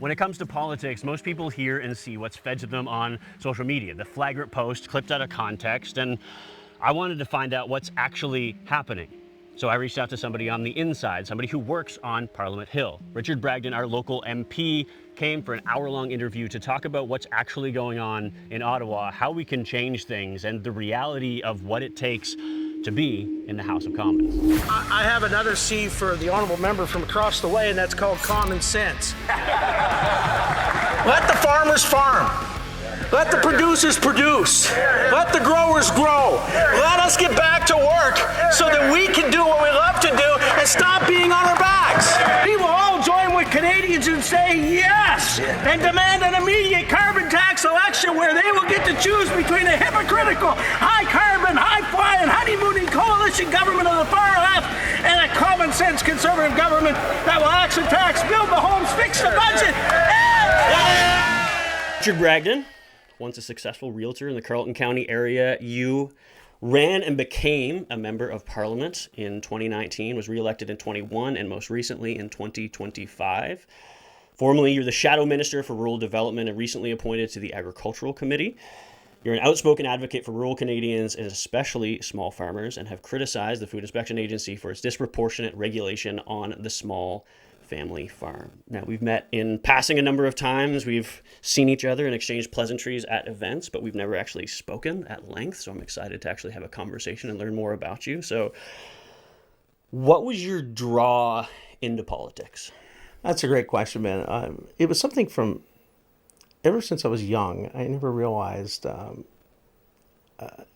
When it comes to politics, most people hear and see what's fed to them on social media, the flagrant post clipped out of context, and I wanted to find out what's actually happening. So I reached out to somebody on the inside, somebody who works on Parliament Hill. Richard Bragdon, our local MP, came for an hour-long interview to talk about what's actually going on in Ottawa, how we can change things, and the reality of what it takes to be in the House of Commons. I have another C for the honourable member from across the way, and that's called common sense. Let the farmers farm. Let the producers produce. Let the growers grow. Let us get back to work so that we can do what we love to do and stop being on our backs. We will all join with Canadians and say yes and demand an immediate carbon tax election where they will get to choose between a hypocritical, high carbon, high flying, honeymooning coalition government of the far left and a common sense conservative government that will actually tax, build the homes, fix the budget. Richard Bragdon, once a successful realtor in the Carleton County area, you ran and became a member of Parliament in 2019, was re-elected in 21, and most recently in 2025. Formerly, you're the Shadow Minister for Rural Development and recently appointed to the Agricultural Committee. You're an outspoken advocate for rural Canadians and especially small farmers, and have criticized the Food Inspection Agency for its disproportionate regulation on the small family farm. Now, we've met in passing a number of times. We've seen each other and exchanged pleasantries at events, but we've never actually spoken at length. So I'm excited to actually have a conversation and learn more about you. So what was your draw into politics? That's a great question, man. It was something from ever since I was young. I never realized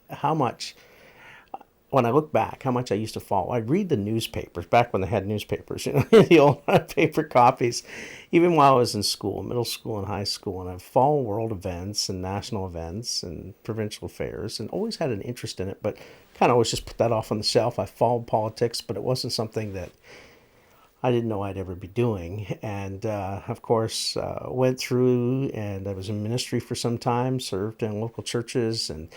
how much, when I look back, how much I used to follow. I'd read the newspapers back when they had newspapers, the old paper copies, even while I was in school, middle school and high school. And I'd follow world events and national events and provincial affairs and always had an interest in it, but kind of always just put that off on the shelf. I followed politics, but it wasn't something that I didn't know I'd ever be doing. And of course, went through and I was in ministry for some time, served in local churches and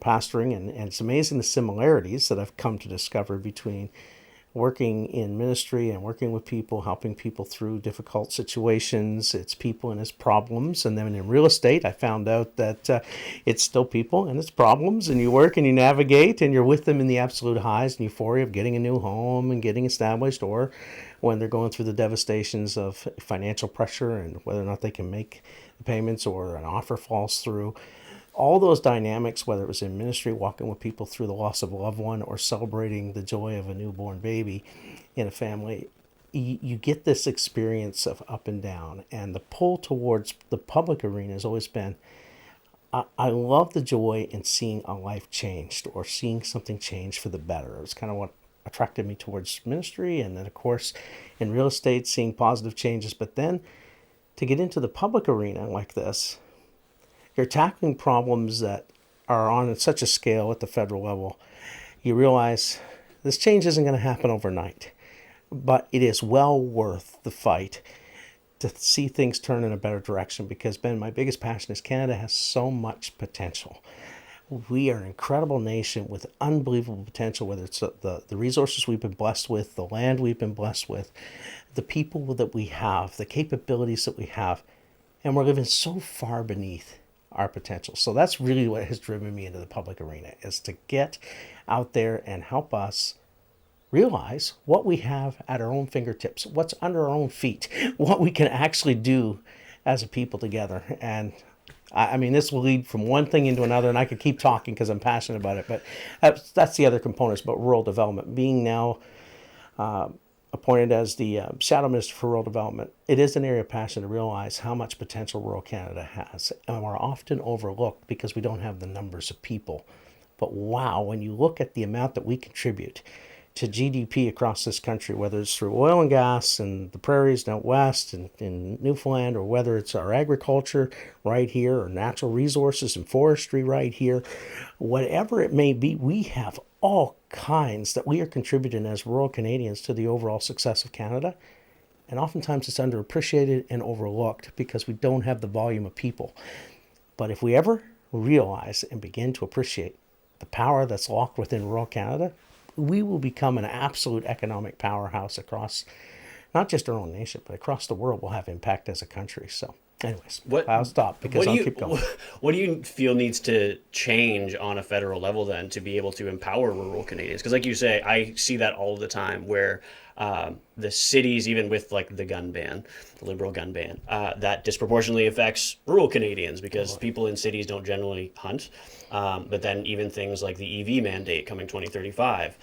pastoring, and it's amazing the similarities that I've come to discover between working in ministry and working with people, helping people through difficult situations. It's people and its problems. And then in real estate, I found out that it's still people and its problems, and you work and you navigate and you're with them in the absolute highs and euphoria of getting a new home and getting established, or when they're going through the devastations of financial pressure and whether or not they can make the payments or an offer falls through. All those dynamics, whether it was in ministry, walking with people through the loss of a loved one, or celebrating the joy of a newborn baby in a family, you get this experience of up and down. And the pull towards the public arena has always been, I love the joy in seeing a life changed or seeing something change for the better. It was kind of what attracted me towards ministry. And then, of course, in real estate, seeing positive changes. But then to get into the public arena like this, you're tackling problems that are on such a scale at the federal level. You realize this change isn't going to happen overnight, but it is well worth the fight to see things turn in a better direction, because, Ben, my biggest passion is Canada has so much potential. We are an incredible nation with unbelievable potential, whether it's the resources we've been blessed with, the land we've been blessed with, the people that we have, the capabilities that we have, and we're living so far beneath our potential. So that's really what has driven me into the public arena, is to get out there and help us realize what we have at our own fingertips, what's under our own feet, what we can actually do as a people together. And I mean, this will lead from one thing into another, and I could keep talking because I'm passionate about it, but that's the other components about rural development. Being now appointed as the Shadow Minister for Rural Development, it is an area of passion to realize how much potential rural Canada has. And we're often overlooked because we don't have the numbers of people. But wow, when you look at the amount that we contribute to GDP across this country, whether it's through oil and gas and the prairies out west and in Newfoundland, or whether it's our agriculture right here, or natural resources and forestry right here, whatever it may be, we have all kinds that we are contributing as rural Canadians to the overall success of Canada. And oftentimes it's underappreciated and overlooked because we don't have the volume of people. But if we ever realize and begin to appreciate the power that's locked within rural Canada, we will become an absolute economic powerhouse across not just our own nation, but across the world, will have impact as a country. So anyways, What- I'll stop because I'll keep going. What do you feel needs to change on a federal level then to be able to empower rural Canadians? Because like you say, I see that all the time where the cities, even with like the gun ban, the liberal gun ban, that disproportionately affects rural Canadians because people in cities don't generally hunt. But then even things like the EV mandate coming 2035.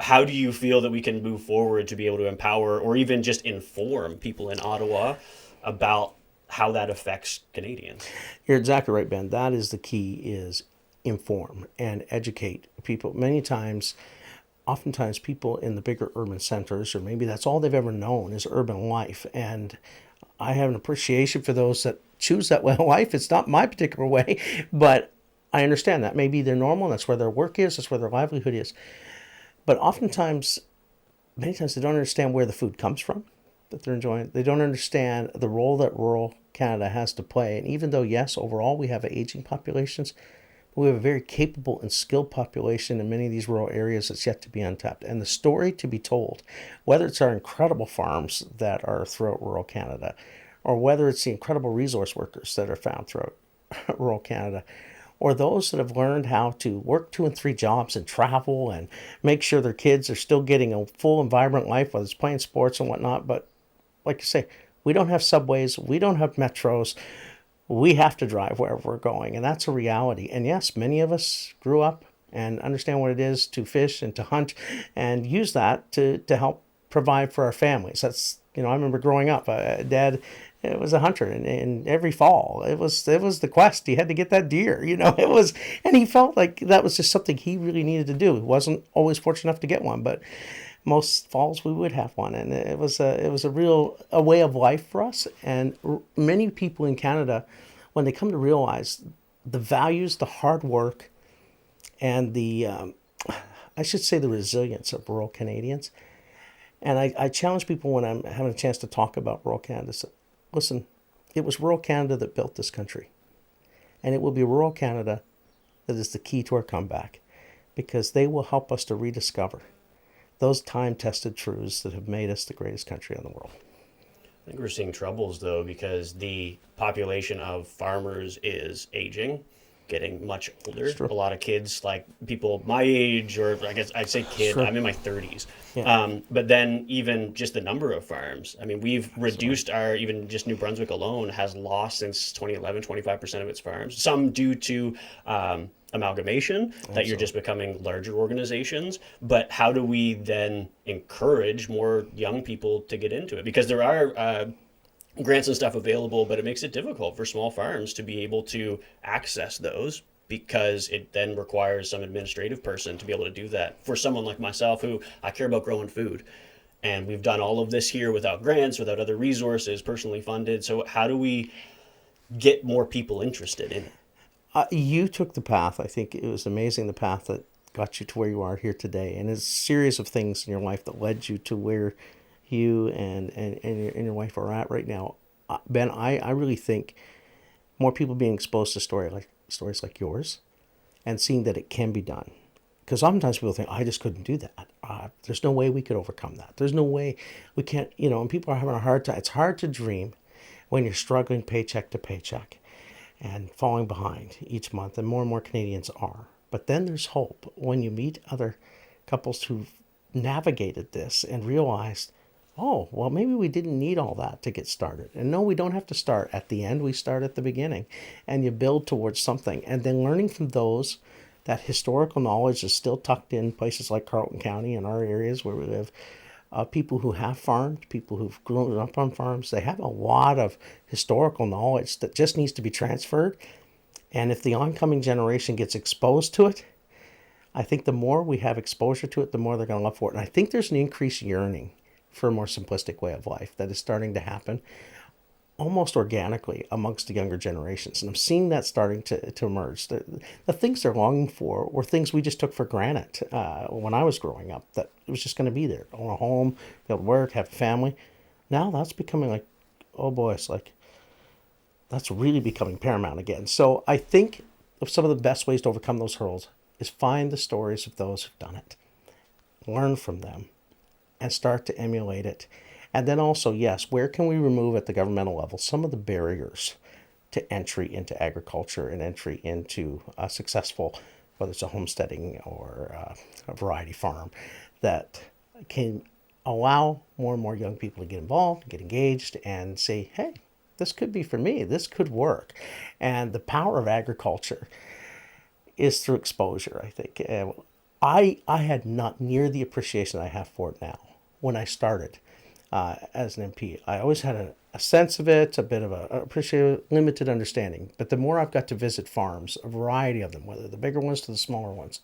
How do you feel that we can move forward to be able to empower or even just inform people in Ottawa about how that affects Canadians? You're exactly right, Ben. That is the key, is inform and educate people. Oftentimes people in the bigger urban centers, or maybe that's all they've ever known is urban life. And I have an appreciation for those that choose that way of life. It's not my particular way, but I understand that. Maybe they're normal, that's where their work is, that's where their livelihood is. But many times they don't understand where the food comes from that they're enjoying. They don't understand the role that rural Canada has to play. And even though, yes, overall we have aging populations, we have a very capable and skilled population in many of these rural areas that's yet to be untapped. And the story to be told, whether it's our incredible farms that are throughout rural Canada, or whether it's the incredible resource workers that are found throughout rural Canada, or those that have learned how to work 2 and 3 jobs and travel and make sure their kids are still getting a full and vibrant life, whether it's playing sports and whatnot. But like you say, we don't have subways, we don't have metros. We have to drive wherever we're going, and that's a reality. And yes, many of us grew up and understand what it is to fish and to hunt and use that to help provide for our families. That's, I remember growing up, Dad was a hunter, and every fall it was the quest. He had to get that deer, and he felt like that was just something he really needed to do. He wasn't always fortunate enough to get one, but most falls we would have one, and it was a real way of life for us. And many people in Canada, when they come to realize the values, the hard work, and the resilience of rural Canadians. And I challenge people when I'm having a chance to talk about rural Canada, so, listen, it was rural Canada that built this country, and it will be rural Canada that is the key to our comeback, because they will help us to rediscover those time-tested truths that have made us the greatest country in the world. I think we're seeing troubles, though, because the population of farmers is aging, getting much older. A lot of kids, like people my age, or I guess I'd say kid, I'm in my 30s. Yeah. But then even just the number of farms. I mean, we've reduced even just New Brunswick alone has lost since 2011, 25% of its farms. Some due to amalgamation, that you're just becoming larger organizations. But how do we then encourage more young people to get into it? Because there are grants and stuff available, but it makes it difficult for small farms to be able to access those, because it then requires some administrative person to be able to do that. For someone like myself, who I care about growing food, and we've done all of this here without grants, without other resources, personally funded. So how do we get more people interested in it? You took the path. I think it was amazing, the path that got you to where you are here today. And it's a series of things in your life that led you to where you and your wife are at right now. Ben, I really think more people being exposed to stories like yours and seeing that it can be done. Because oftentimes people think, I just couldn't do that. There's no way we could overcome that. There's no way we can't, and people are having a hard time. It's hard to dream when you're struggling paycheck to paycheck and falling behind each month, and more Canadians are. But then there's hope when you meet other couples who've navigated this and realized, oh, well, maybe we didn't need all that to get started. And no, we don't have to start at the end. We start at the beginning, and you build towards something. And then learning from those, that historical knowledge is still tucked in places like Carleton County and our areas where we live. People who have farmed, people who've grown up on farms, they have a lot of historical knowledge that just needs to be transferred. And if the oncoming generation gets exposed to it, I think the more we have exposure to it, the more they're going to love for it. And I think there's an increased yearning for a more simplistic way of life that is starting to happen almost organically amongst the younger generations. And I'm seeing that starting to emerge. The things they're longing for were things we just took for granted when I was growing up, that it was just going to be there. Own a home, be able to work, have a family. Now that's becoming like, oh boy, it's like, that's really becoming paramount again. So I think some of the best ways to overcome those hurdles is find the stories of those who've done it, learn from them, and start to emulate it. And then also, yes, where can we remove at the governmental level some of the barriers to entry into agriculture and entry into a successful, whether it's a homesteading or a variety farm, that can allow more and more young people to get involved, get engaged, and say, hey, this could be for me, this could work. And the power of agriculture is through exposure, I think. I had not near the appreciation I have for it now when I started as an MP. I always had a sense of it, a bit of a limited understanding. But the more I've got to visit farms, a variety of them, whether the bigger ones to the smaller ones,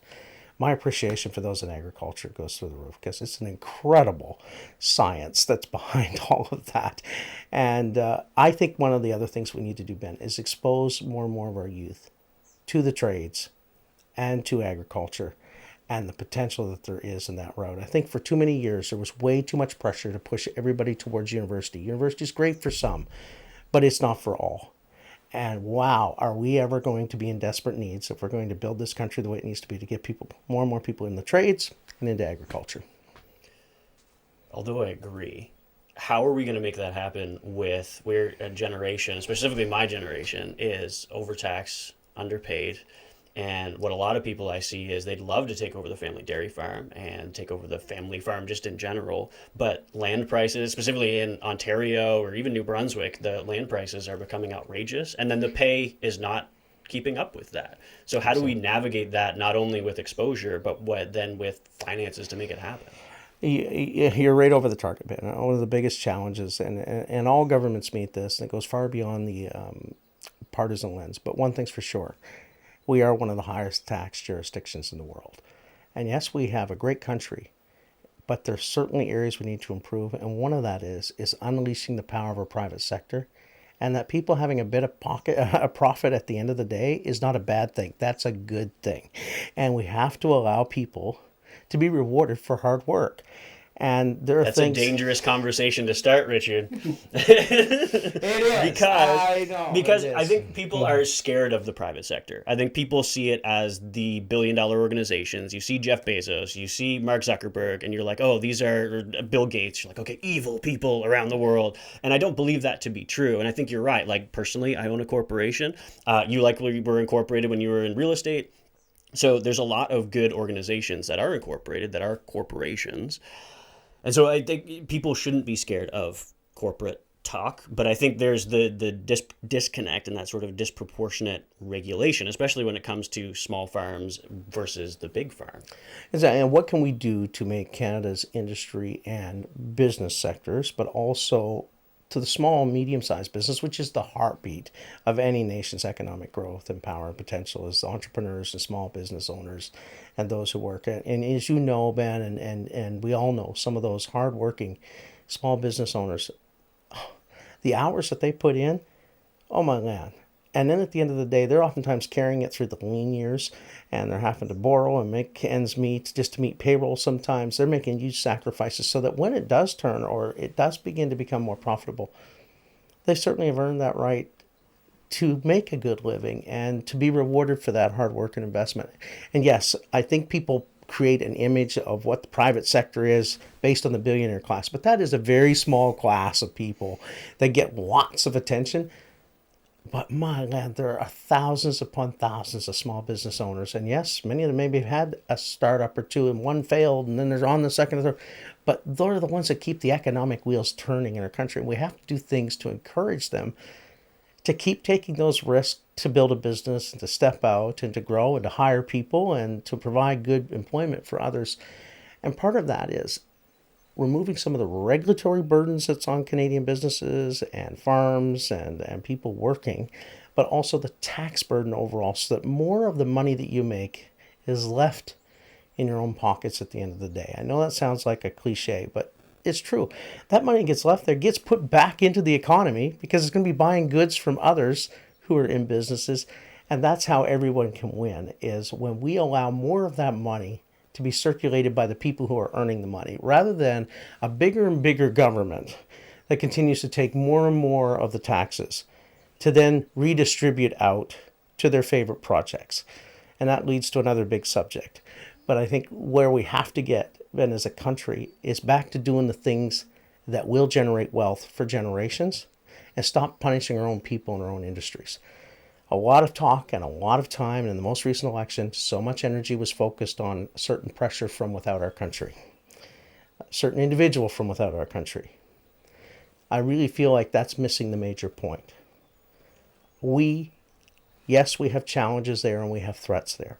my appreciation for those in agriculture goes through the roof, because it's an incredible science that's behind all of that. And I think one of the other things we need to do, Ben, is expose more and more of our youth to the trades and to agriculture and the potential that there is in that route. I think for too many years, there was way too much pressure to push everybody towards university. University is great for some, but it's not for all. And wow, are we ever going to be in desperate needs if we're going to build this country the way it needs to be to get people, more and more people in the trades and into agriculture? Although I agree, how are we going to make that happen with where a generation, specifically my generation, is overtaxed, underpaid? And what a lot of people I see is they'd love to take over the family dairy farm and take over the family farm just in general. But land prices, specifically in Ontario or even New Brunswick, the land prices are becoming outrageous. And then the pay is not keeping up with that. So how do we navigate that, not only with exposure, but then with finances to make it happen? You're right over the target, Ben. One of the biggest challenges, and all governments meet this, and it goes far beyond the partisan lens. But one thing's for sure. We are one of the highest tax jurisdictions in the world. And yes, we have a great country, but there's certainly areas we need to improve. And one of that is unleashing the power of our private sector. And that people having a bit of a profit at the end of the day is not a bad thing. That's a good thing. And we have to allow people to be rewarded for hard work. And there are That's things. a dangerous conversation to start, Richard. It is. Because I think people are scared of the private sector. I think people see it as the billion-dollar organizations. You see Jeff Bezos, you see Mark Zuckerberg, and you're like, oh, these are Bill Gates. You're like, okay, evil people around the world. And I don't believe that to be true. And I think you're right. Like, personally, I own a corporation. You likely were incorporated when you were in real estate. So there's a lot of good organizations that are incorporated, that are corporations. And so I think people shouldn't be scared of corporate talk, but I think there's the disconnect and that sort of disproportionate regulation, especially when it comes to small farms versus the big farm. Exactly. And what can we do to make Canada's industry and business sectors, but also to the small and medium-sized business, which is the heartbeat of any nation's economic growth and power and potential, is entrepreneurs and small business owners and those who work. And as you know, Ben, and we all know, some of those hardworking small business owners, the hours that they put in, oh my man. And then at the end of the day, they're oftentimes carrying it through the lean years, and they're having to borrow and make ends meet just to meet payroll sometimes. They're making huge sacrifices so that when it does turn, or it does begin to become more profitable, they certainly have earned that right to make a good living and to be rewarded for that hard work and investment. And yes, I think people create an image of what the private sector is based on the billionaire class, but that is a very small class of people that get lots of attention. But my God, there are thousands upon thousands of small business owners. And yes, many of them maybe have had a startup or two and one failed and then they're on the second or third. But those are the ones that keep the economic wheels turning in our country. And we have to do things to encourage them to keep taking those risks to build a business and to step out and to grow and to hire people and to provide good employment for others. And part of that is removing some of the regulatory burdens that's on Canadian businesses and farms and people working, but also the tax burden overall, so that more of the money that you make is left in your own pockets at the end of the day. I know that sounds like a cliche, but it's true. That money gets left there, gets put back into the economy because it's going to be buying goods from others who are in businesses. And that's how everyone can win, is when we allow more of that money to be circulated by the people who are earning the money, rather than a bigger and bigger government that continues to take more and more of the taxes to then redistribute out to their favorite projects. And that leads to another big subject. But I think where we have to get, then, as a country, is back to doing the things that will generate wealth for generations and stop punishing our own people and our own industries. A lot of talk and a lot of time, and in the most recent election, so much energy was focused on certain pressure from without our country, a certain individual from without our country. I really feel like that's missing the major point. Yes, we have challenges there and we have threats there,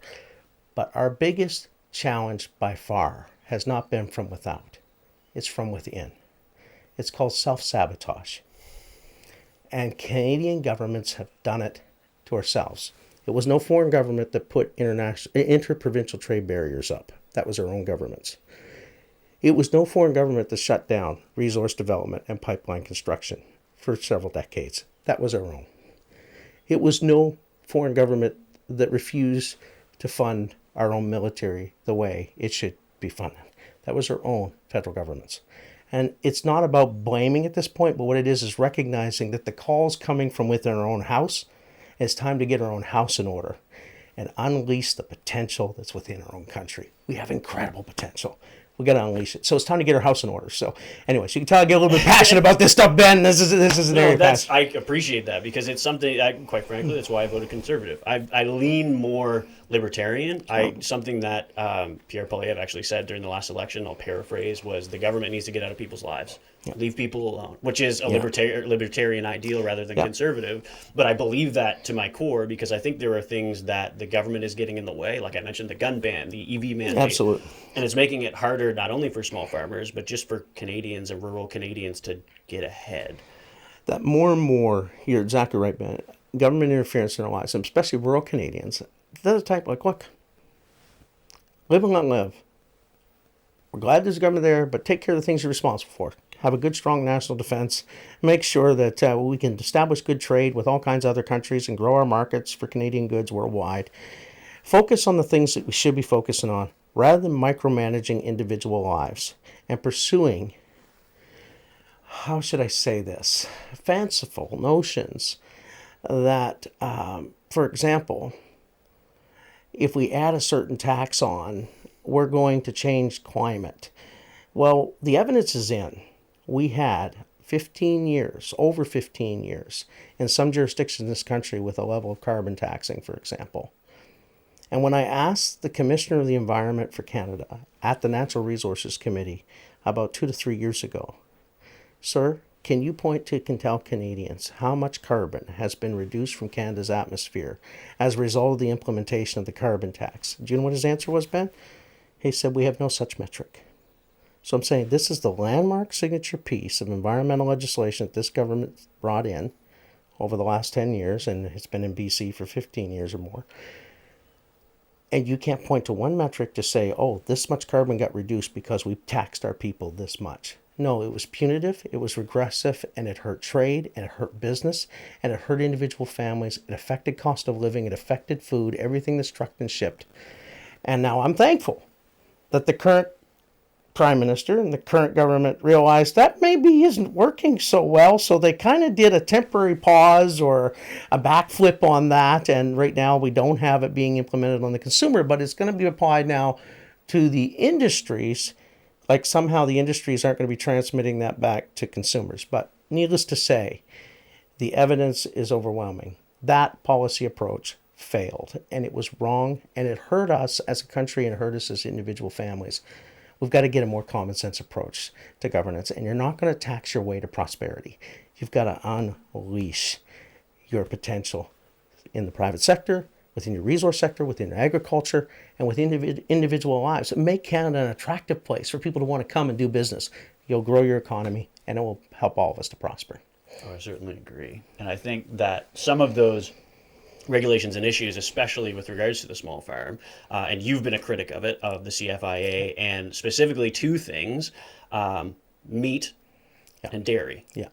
but our biggest challenge by far has not been from without. It's from within. It's called self-sabotage. And Canadian governments have done it to ourselves. It was no foreign government that put interprovincial trade barriers up. That was our own governments. It was no foreign government that shut down resource development and pipeline construction for several decades. That was our own. It was no foreign government that refused to fund our own military the way it should be funded. That was our own federal governments. And it's not about blaming at this point, but what it is recognizing that the call's coming from within our own house. It's time to get our own house in order and unleash the potential that's within our own country. We have incredible potential. We got to unleash it. So it's time to get our house in order. So anyways, you can tell I get a little bit passionate about this stuff, Ben. This is an area of passion. I appreciate that because it's something, quite frankly, that's why I voted Conservative. I lean more libertarian. Something that Pierre Poilievre actually said during the last election, I'll paraphrase, was the government needs to get out of people's lives. Yeah. Leave people alone, which is a libertarian ideal rather than conservative. But I believe that to my core because I think there are things that the government is getting in the way. Like I mentioned, the gun ban, the EV mandate. Absolutely. And it's making it harder not only for small farmers, but just for Canadians and rural Canadians to get ahead. That more and more, you're exactly right, Ben, government interference in our lives, and especially rural Canadians, they're the type like, look, live and let live. We're glad there's a government there, but take care of the things you're responsible for. Have a good, strong national defense. Make sure that we can establish good trade with all kinds of other countries and grow our markets for Canadian goods worldwide. Focus on the things that we should be focusing on rather than micromanaging individual lives and pursuing, how should I say this, fanciful notions that, for example, if we add a certain tax on, we're going to change climate. Well, the evidence is in. We had 15 years, over 15 years, in some jurisdictions in this country with a level of carbon taxing, for example. And when I asked the Commissioner of the Environment for Canada at the Natural Resources Committee about 2 to 3 years ago, sir, can you point to and tell Canadians how much carbon has been reduced from Canada's atmosphere as a result of the implementation of the carbon tax? Do you know what his answer was, Ben? He said, we have no such metric. So I'm saying this is the landmark signature piece of environmental legislation that this government brought in over the last 10 years, and it's been in BC for 15 years or more. And you can't point to one metric to say, oh, this much carbon got reduced because we taxed our people this much. No, it was punitive, it was regressive, and it hurt trade, and it hurt business, and it hurt individual families. It affected cost of living, it affected food, everything that's trucked and shipped. And now I'm thankful that the current Prime Minister and the current government realized that maybe isn't working so well, so they kind of did a temporary pause or a backflip on that, and right now we don't have it being implemented on the consumer, but it's going to be applied now to the industries, like somehow the industries aren't going to be transmitting that back to consumers. But needless to say, the evidence is overwhelming. That policy approach failed, and it was wrong, and it hurt us as a country and it hurt us as individual families. We've got to get a more common sense approach to governance, and you're not going to tax your way to prosperity. You've got to unleash your potential in the private sector, within your resource sector, within agriculture, and within individual lives. Make Canada an attractive place for people to want to come and do business. You'll grow your economy, and it will help all of us to prosper. Oh, I certainly agree. And I think that some of those regulations and issues, especially with regards to the small farm, and you've been a critic of it, of the CFIA, and specifically two things, meat and dairy. Yeah.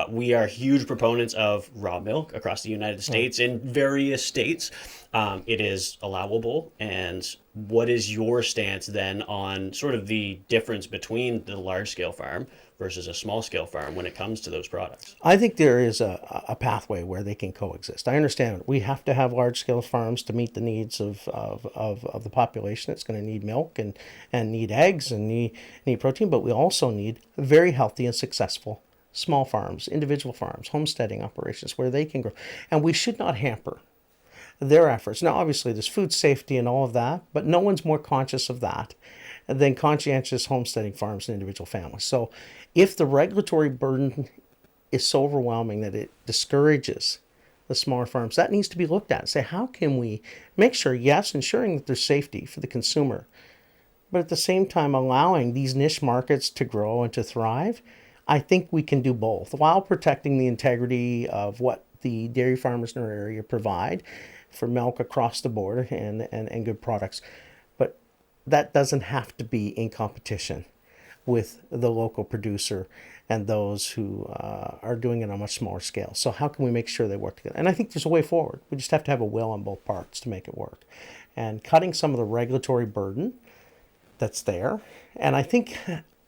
We are huge proponents of raw milk across the United States in various states. It is allowable. And what is your stance then on sort of the difference between the large-scale farm, versus a small scale farm when it comes to those products? I think there is a pathway where they can coexist. I understand we have to have large scale farms to meet the needs of the population that's going to need milk and need eggs and need protein, but we also need very healthy and successful small farms, individual farms, homesteading operations where they can grow. And we should not hamper their efforts. Now, obviously, there's food safety and all of that, but no one's more conscious of that than conscientious homesteading farms and individual families. So if the regulatory burden is so overwhelming that it discourages the smaller farms, that needs to be looked at. Say, how can we make sure, yes, ensuring that there's safety for the consumer, but at the same time allowing these niche markets to grow and to thrive? I think we can do both while protecting the integrity of what the dairy farmers in our area provide for milk across the board and good products. But that doesn't have to be in competition with the local producer and those who are doing it on a much smaller scale. So how can we make sure they work together? And I think there's a way forward. We just have to have a will on both parts to make it work. And cutting some of the regulatory burden that's there. And I think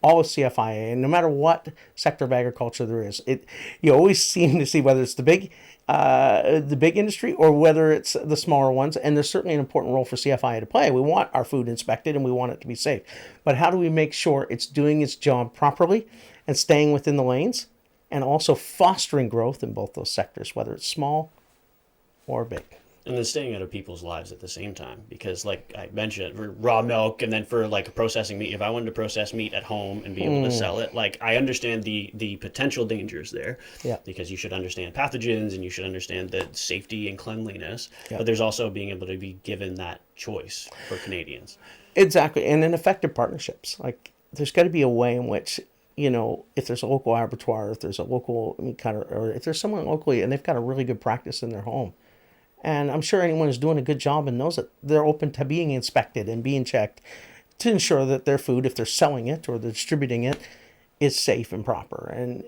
all of CFIA, and no matter what sector of agriculture there is, you always seem to see whether it's the big industry or whether it's the smaller ones, and there's certainly an important role for CFIA to play. We want our food inspected and we want it to be safe, but how do we make sure it's doing its job properly and staying within the lanes, and also fostering growth in both those sectors, whether it's small or big? And then staying out of people's lives at the same time, because like I mentioned, for raw milk, and then for like processing meat, if I wanted to process meat at home and be able to sell it, like I understand the potential dangers there, because you should understand pathogens and you should understand the safety and cleanliness, but there's also being able to be given that choice for Canadians. Exactly. And in effective partnerships, like there's got to be a way in which, if there's a local abattoir, if there's a local meat cutter, or if there's someone locally and they've got a really good practice in their home, and I'm sure anyone who's doing a good job and knows it, they're open to being inspected and being checked to ensure that their food, if they're selling it or they're distributing it, is safe and proper. And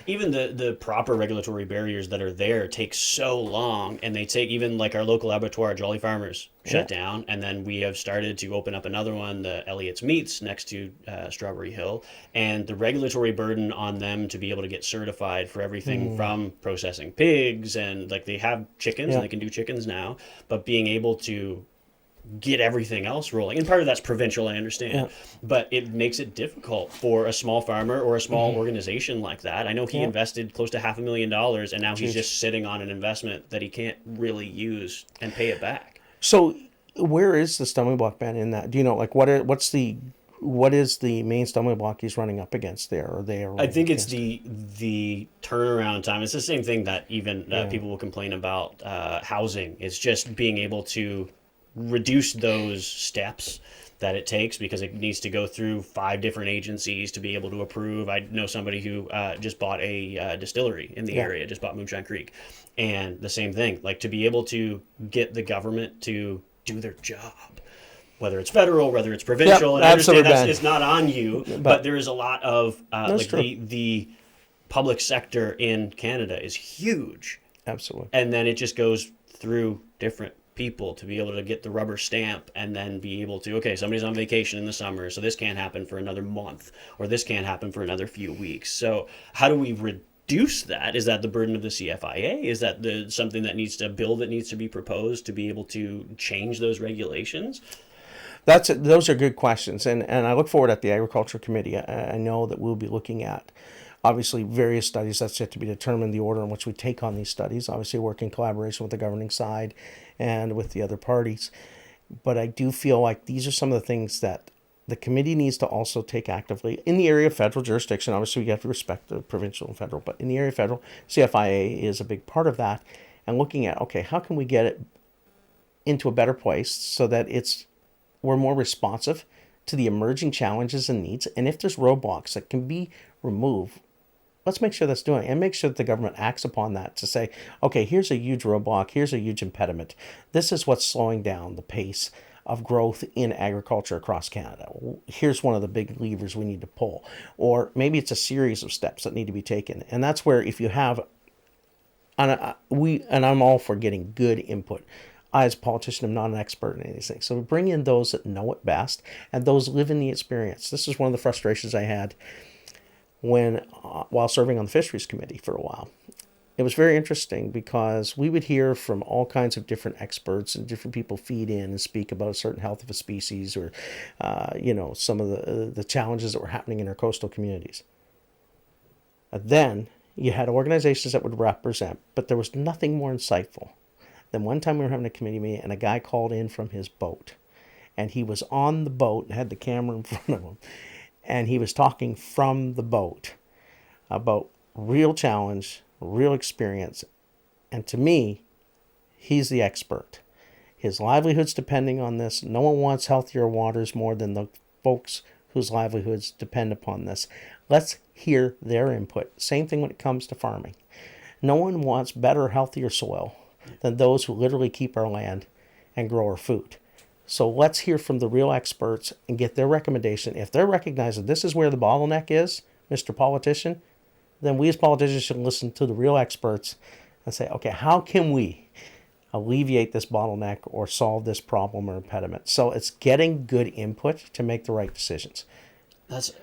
even the proper regulatory barriers that are there take so long, and they take, even like our local abattoir, Jolly Farmers, shut down, and then we have started to open up another one, the Elliott's Meats, next to Strawberry Hill, and the regulatory burden on them to be able to get certified for everything from processing pigs, and like they have chickens and they can do chickens now, but being able to get everything else rolling. And part of that's provincial, I understand, but it makes it difficult for a small farmer or a small organization like that. I know he invested close to $500,000, and now he's just sitting on an investment that he can't really use and pay it back. So where is the stumbling block, Ben, in that? Do you know, like, what is the main stumbling block he's running up against there? Or they are? I think it's the turnaround time. It's the same thing that even people will complain about housing. It's just being able to reduce those steps that it takes, because it needs to go through 5 different agencies to be able to approve. I know somebody who just bought a distillery in the area, just bought Moonshine Creek, and the same thing, like to be able to get the government to do their job, whether it's federal, whether it's provincial. And I understand it's not on you, but there is a lot of the public sector in Canada is huge. Absolutely. And then it just goes through different people to be able to get the rubber stamp, and then be able to, okay, somebody's on vacation in the summer, so this can't happen for another month, or this can't happen for another few weeks. So how do we reduce that? Is that the burden of the CFIA? Is that something that needs to be proposed to be able to change those regulations? Those are good questions, and I look forward at the Agriculture Committee. I know that we'll be looking at, obviously, various studies. That's yet to be determined, the order in which we take on these studies. Obviously, work in collaboration with the governing side and with the other parties. But I do feel like these are some of the things that the committee needs to also take actively. In the area of federal jurisdiction, obviously, we have to respect the provincial and federal. But in the area of federal, CFIA is a big part of that. And looking at, okay, how can we get it into a better place so that we're more responsive to the emerging challenges and needs. And if there's roadblocks that can be removed, let's make sure that's doing it, and make sure that the government acts upon that to say, okay, here's a huge roadblock, here's a huge impediment. This is what's slowing down the pace of growth in agriculture across Canada. Here's one of the big levers we need to pull. Or maybe it's a series of steps that need to be taken. And that's where, if you have, and I'm all for getting good input. I, as a politician, am not an expert in any of these things. So we bring in those that know it best and those live in the experience. This is one of the frustrations I had while serving on the Fisheries Committee for a while. It was very interesting because we would hear from all kinds of different experts, and different people feed in and speak about a certain health of a species, or some of the challenges that were happening in our coastal communities. And then you had organizations that would represent, but there was nothing more insightful than one time we were having a committee meeting and a guy called in from his boat, and he was on the boat and had the camera in front of him, and he was talking from the boat about real challenge, real experience. And to me, he's the expert. His livelihood's depending on this. No one wants healthier waters more than the folks whose livelihoods depend upon this. Let's hear their input. Same thing when it comes to farming. No one wants better, healthier soil than those who literally keep our land and grow our food. So let's hear from the real experts and get their recommendation. If they're recognizing this is where the bottleneck is, Mr. Politician, then we as politicians should listen to the real experts and say, okay, how can we alleviate this bottleneck or solve this problem or impediment? So it's getting good input to make the right decisions. That's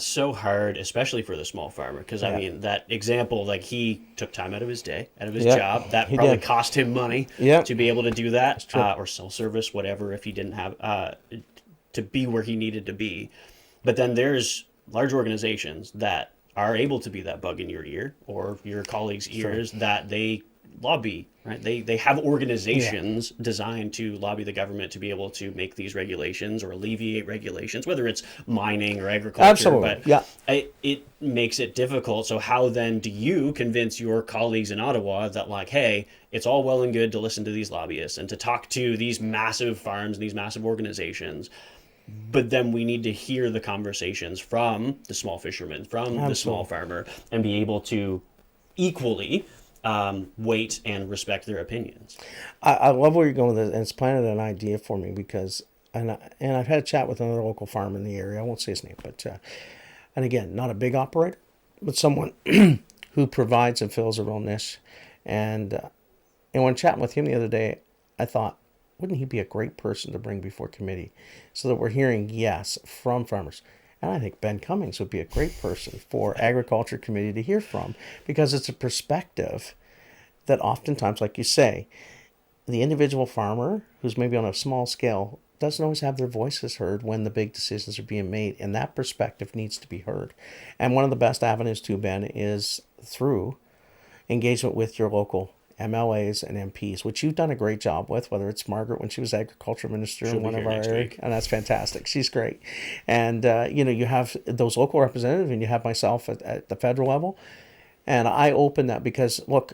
so hard, especially for the small farmer, because I mean, that example, like, he took time out of his day, out of his job. That probably cost him money to be able to do that, or self-service, whatever, if he didn't have to be where he needed to be. But then there's large organizations that are able to be that bug in your ear or your colleagues' ears, that they lobby, right? They have organizations designed to lobby the government to be able to make these regulations or alleviate regulations, whether it's mining or agriculture. Absolutely. But it makes it difficult. So how then do you convince your colleagues in Ottawa that, like, hey, it's all well and good to listen to these lobbyists and to talk to these massive farms and these massive organizations, but then we need to hear the conversations from the small fisherman, from the small farmer, and be able to equally wait and respect their opinions. I love where you're going with this, and it's planted an idea for me because, and I've had a chat with another local farmer in the area. I won't say his name, but and again, not a big operator, but someone who provides and fills a real niche. And when chatting with him the other day, I thought, wouldn't he be a great person to bring before committee, so that we're hearing yes from farmers? And I think Ben Cummings would be a great person for Agriculture Committee to hear from, because it's a perspective that oftentimes, like you say, the individual farmer who's maybe on a small scale doesn't always have their voices heard when the big decisions are being made, and that perspective needs to be heard. And one of the best avenues to, Ben, is through engagement with your local MLAs and MPs, which you've done a great job with, whether it's Margaret when she was Agriculture Minister in one of our areas, and that's fantastic. She's great. And, you have those local representatives, and you have myself at the federal level. And I open that because, look,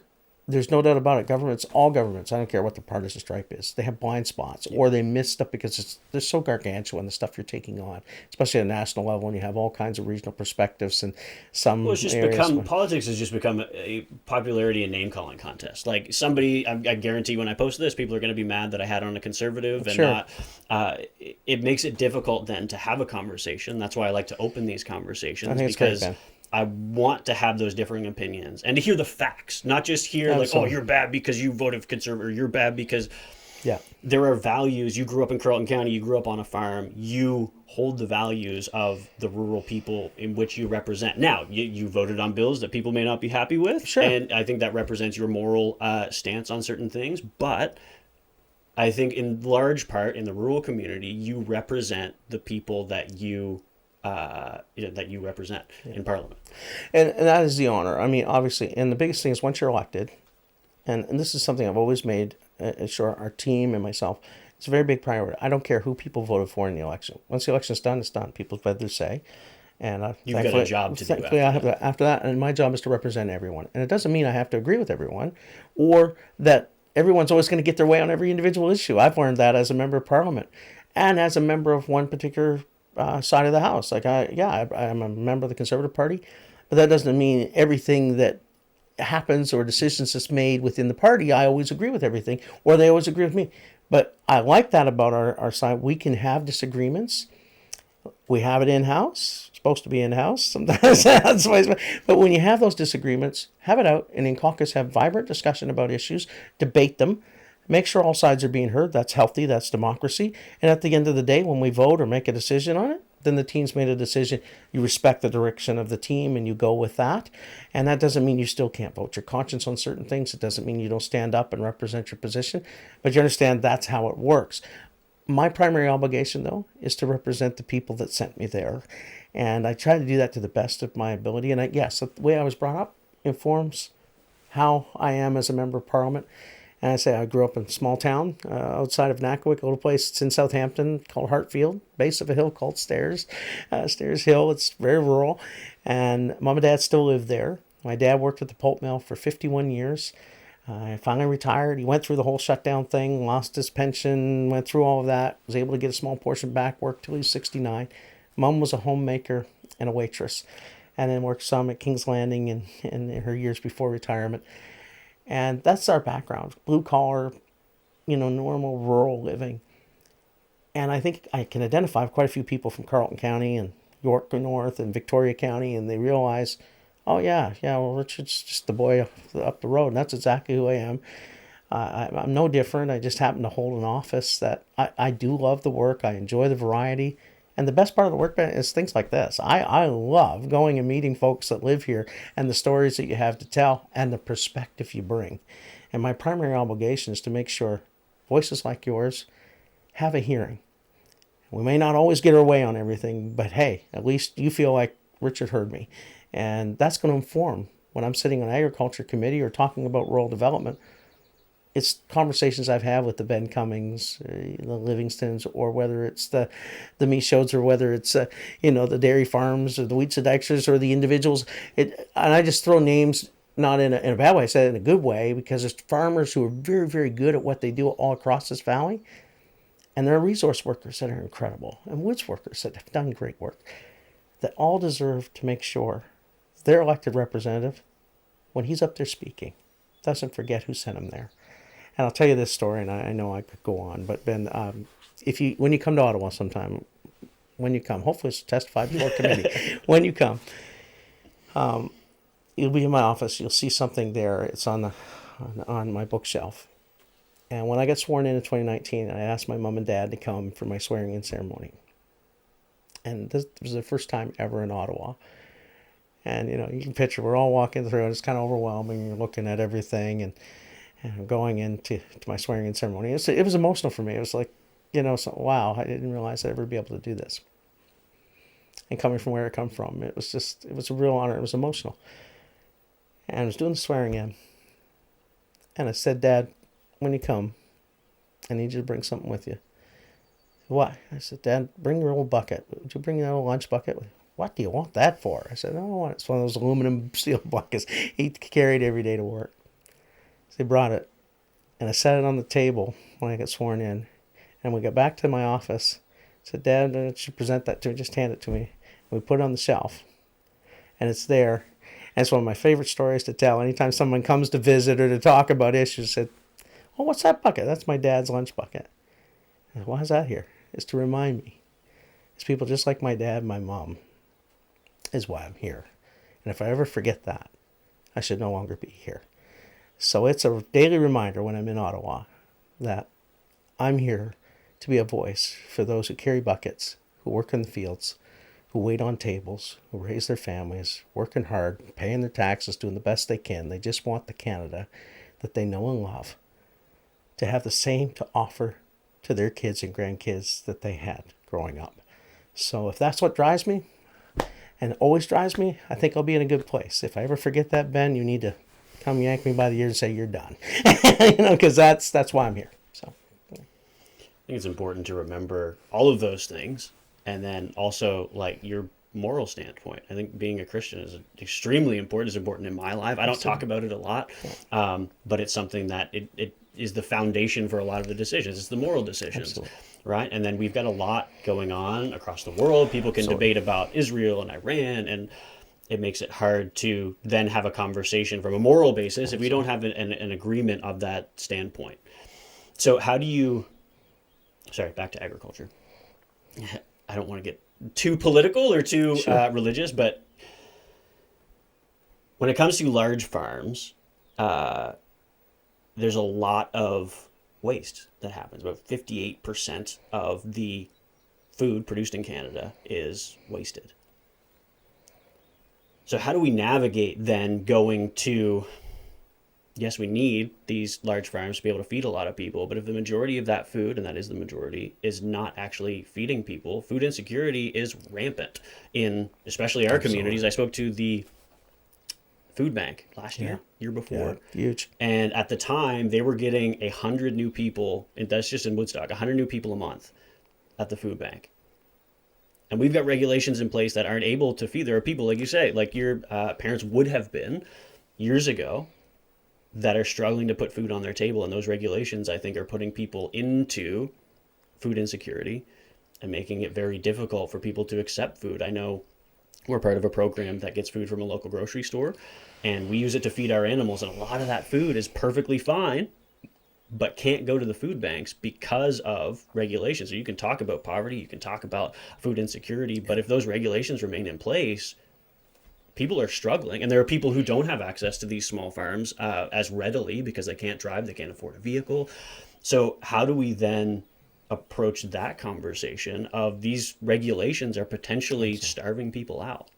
there's no doubt about it. All governments, I don't care what the partisan stripe is, they have blind spots, or they miss stuff because they're so gargantuan, the stuff you're taking on, especially at a national level, and you have all kinds of regional perspectives and some politics has just become a popularity and name calling contest. Like, somebody, I guarantee when I post this, people are going to be mad that I had on a conservative, and not. It makes it difficult then to have a conversation. That's why I like to open these conversations, because I want to have those differing opinions and to hear the facts, not just hear like, oh, you're bad because you voted conservative, or you're bad because there are values. You grew up in Carleton County, you grew up on a farm, you hold the values of the rural people in which you represent. Now, you voted on bills that people may not be happy with, and I think that represents your moral stance on certain things, but I think in large part in the rural community, you represent the people that you represent in Parliament. And that is the honor. I mean, obviously, and the biggest thing is once you're elected, and this is something I've always made sure our team and myself, it's a very big priority. I don't care who people voted for in the election. Once the election's done, it's done. People have had their say. And you've got a job to do after that. And my job is to represent everyone. And it doesn't mean I have to agree with everyone, or that everyone's always going to get their way on every individual issue. I've learned that as a member of Parliament and as a member of one particular side of the House. Like, I'm a member of the Conservative Party, but that doesn't mean everything that happens or decisions that's made within the party, I always agree with everything, or they always agree with me. But I like that about our side. We can have disagreements. We have it in-house. It's supposed to be in-house. Sometimes that's why. But when you have those disagreements, have it out, and in caucus have vibrant discussion about issues, debate them, make sure all sides are being heard. That's healthy. That's democracy. And at the end of the day, when we vote or make a decision on it, then the team's made a decision. You respect the direction of the team and you go with that. And that doesn't mean you still can't vote your conscience on certain things. It doesn't mean you don't stand up and represent your position, but you understand that's how it works. My primary obligation, though, is to represent the people that sent me there. And I try to do that to the best of my ability. And yes, the way I was brought up informs how I am as a member of Parliament. And I say I grew up in a small town outside of Nakawik, a little place. It's in Southampton called Hartfield, base of a hill called Stairs Hill. It's very rural. And Mom and Dad still live there. My dad worked at the pulp mill for 51 years. I finally retired. He went through the whole shutdown thing, lost his pension, went through all of that, was able to get a small portion back, worked till he was 69. Mom was a homemaker and a waitress, and then worked some at King's Landing in her years before retirement. And that's our background, blue collar, normal rural living. And I think I can identify quite a few people from Carleton County and York North and Victoria County, and they realize, oh yeah, well, Richard's just the boy up the road, and that's exactly who I am. I'm no different. I just happen to hold an office that I do love the work. I enjoy the variety. And the best part of the work is things like this. I love going and meeting folks that live here and the stories that you have to tell and the perspective you bring. And my primary obligation is to make sure voices like yours have a hearing. We may not always get our way on everything, but hey, at least you feel like Richard heard me. And that's going to inform when I'm sitting on agriculture committee or talking about rural development. It's conversations I've had with the Ben Cummings, the Livingstons, or whether it's the Michauds, or whether it's the dairy farms or the Wheatsedexers or the individuals. And I just throw names, not in a bad way, I said it in a good way, because there's farmers who are very, very good at what they do all across this valley. And there are resource workers that are incredible, and woods workers that have done great work, that all deserve to make sure their elected representative, when he's up there speaking, doesn't forget who sent him there. And I'll tell you this story, and I know I could go on, but Ben, when you come to Ottawa sometime, when you come, hopefully it's testify before committee, when you come, you'll be in my office, you'll see something there. It's on my bookshelf. And when I got sworn in 2019, I asked my mom and dad to come for my swearing-in ceremony. And this was the first time ever in Ottawa. And, you can picture, we're all walking through, and it's kind of overwhelming. You're looking at everything, and going into my swearing-in ceremony. It was emotional for me. It was like, wow, I didn't realize I'd ever be able to do this. And coming from where I come from, it was a real honor. It was emotional. And I was doing the swearing-in. And I said, Dad, when you come, I need you to bring something with you. What? I said, Dad, bring your old bucket. Would you bring that old lunch bucket? What do you want that for? I said, no, it's one of those aluminum steel buckets he carried every day to work. So he brought it, and I set it on the table when I got sworn in. And we got back to my office. I said, Dad, why don't you present that to me? Just hand it to me. And we put it on the shelf, and it's there. And it's one of my favorite stories to tell. Anytime someone comes to visit or to talk about issues, I said, oh, what's that bucket? That's my dad's lunch bucket. I said, why is that here? It's to remind me. It's people just like my dad and my mom is why I'm here. And if I ever forget that, I should no longer be here. So it's a daily reminder when I'm in Ottawa that I'm here to be a voice for those who carry buckets, who work in the fields, who wait on tables, who raise their families, working hard, paying their taxes, doing the best they can. They just want the Canada that they know and love to have the same to offer to their kids and grandkids that they had growing up. So if that's what drives me, and always drives me, I think I'll be in a good place. If I ever forget that, Ben, you need to come yank me by the ear and say you're done. Because that's why I'm here. So I think it's important to remember all of those things, and then also like your moral standpoint. I think being a Christian is extremely important. It's important in my life. I don't talk about it a lot, but it's something that it is the foundation for a lot of the decisions. It's the moral decisions. Absolutely. Right? And then we've got a lot going on across the world. People can debate about Israel and Iran, and it makes it hard to then have a conversation from a moral basis if we don't have an agreement of that standpoint. So how do you, back to agriculture. I don't want to get too political or too religious, but when it comes to large farms, there's a lot of waste that happens. About 58% of the food produced in Canada is wasted. So how do we navigate then going to, yes, we need these large farms to be able to feed a lot of people, but if the majority of that food, and that is the majority, is not actually feeding people, food insecurity is rampant in especially our communities. I spoke to the food bank last year before. Yeah, huge. And at the time, they were getting 100 new people, and that's just in Woodstock, 100 new people a month at the food bank. And we've got regulations in place that aren't able to feed. There are people, like you say, like your parents would have been years ago, that are struggling to put food on their table. And those regulations, I think, are putting people into food insecurity and making it very difficult for people to accept food. I know we're part of a program that gets food from a local grocery store, and we use it to feed our animals. And a lot of that food is perfectly fine, but can't go to the food banks because of regulations. So you can talk about poverty, you can talk about food insecurity, but if those regulations remain in place, people are struggling. And there are people who don't have access to these small farms as readily because they can't drive, they can't afford a vehicle. So how do we then approach that conversation of these regulations are potentially starving people out?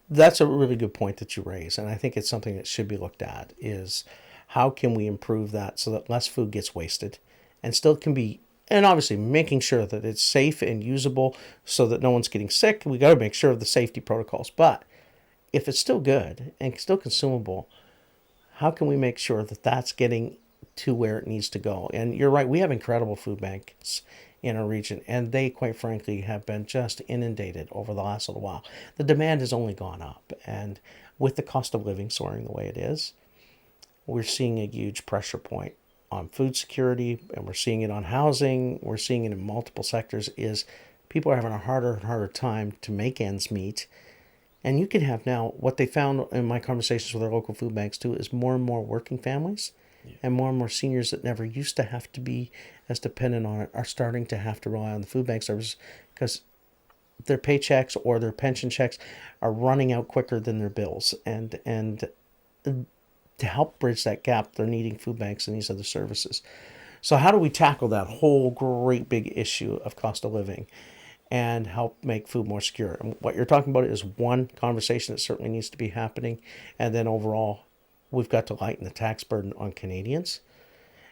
That's a really good point that you raise, and I think it's something that should be looked at, is how can we improve that so that less food gets wasted and still can be, and obviously making sure that it's safe and usable so that no one's getting sick. We got to make sure of the safety protocols. But if it's still good and still consumable, how can we make sure that that's getting to where it needs to go? And you're right, we have incredible food banks in our region, and they, quite frankly, have been just inundated over the last little while. The demand has only gone up, and with the cost of living soaring the way it is, we're seeing a huge pressure point on food security, and we're seeing it on housing. We're seeing it in multiple sectors. Is people are having a harder and harder time to make ends meet. And you can have now, what they found in my conversations with our local food banks too, is more and more working families and more seniors that never used to have to be as dependent on it are starting to have to rely on the food bank services because their paychecks or their pension checks are running out quicker than their bills. And to help bridge that gap, they're needing food banks and these other services. So how do we tackle that whole great big issue of cost of living and help make food more secure? And what you're talking about is one conversation that certainly needs to be happening. And then overall, we've got to lighten the tax burden on Canadians.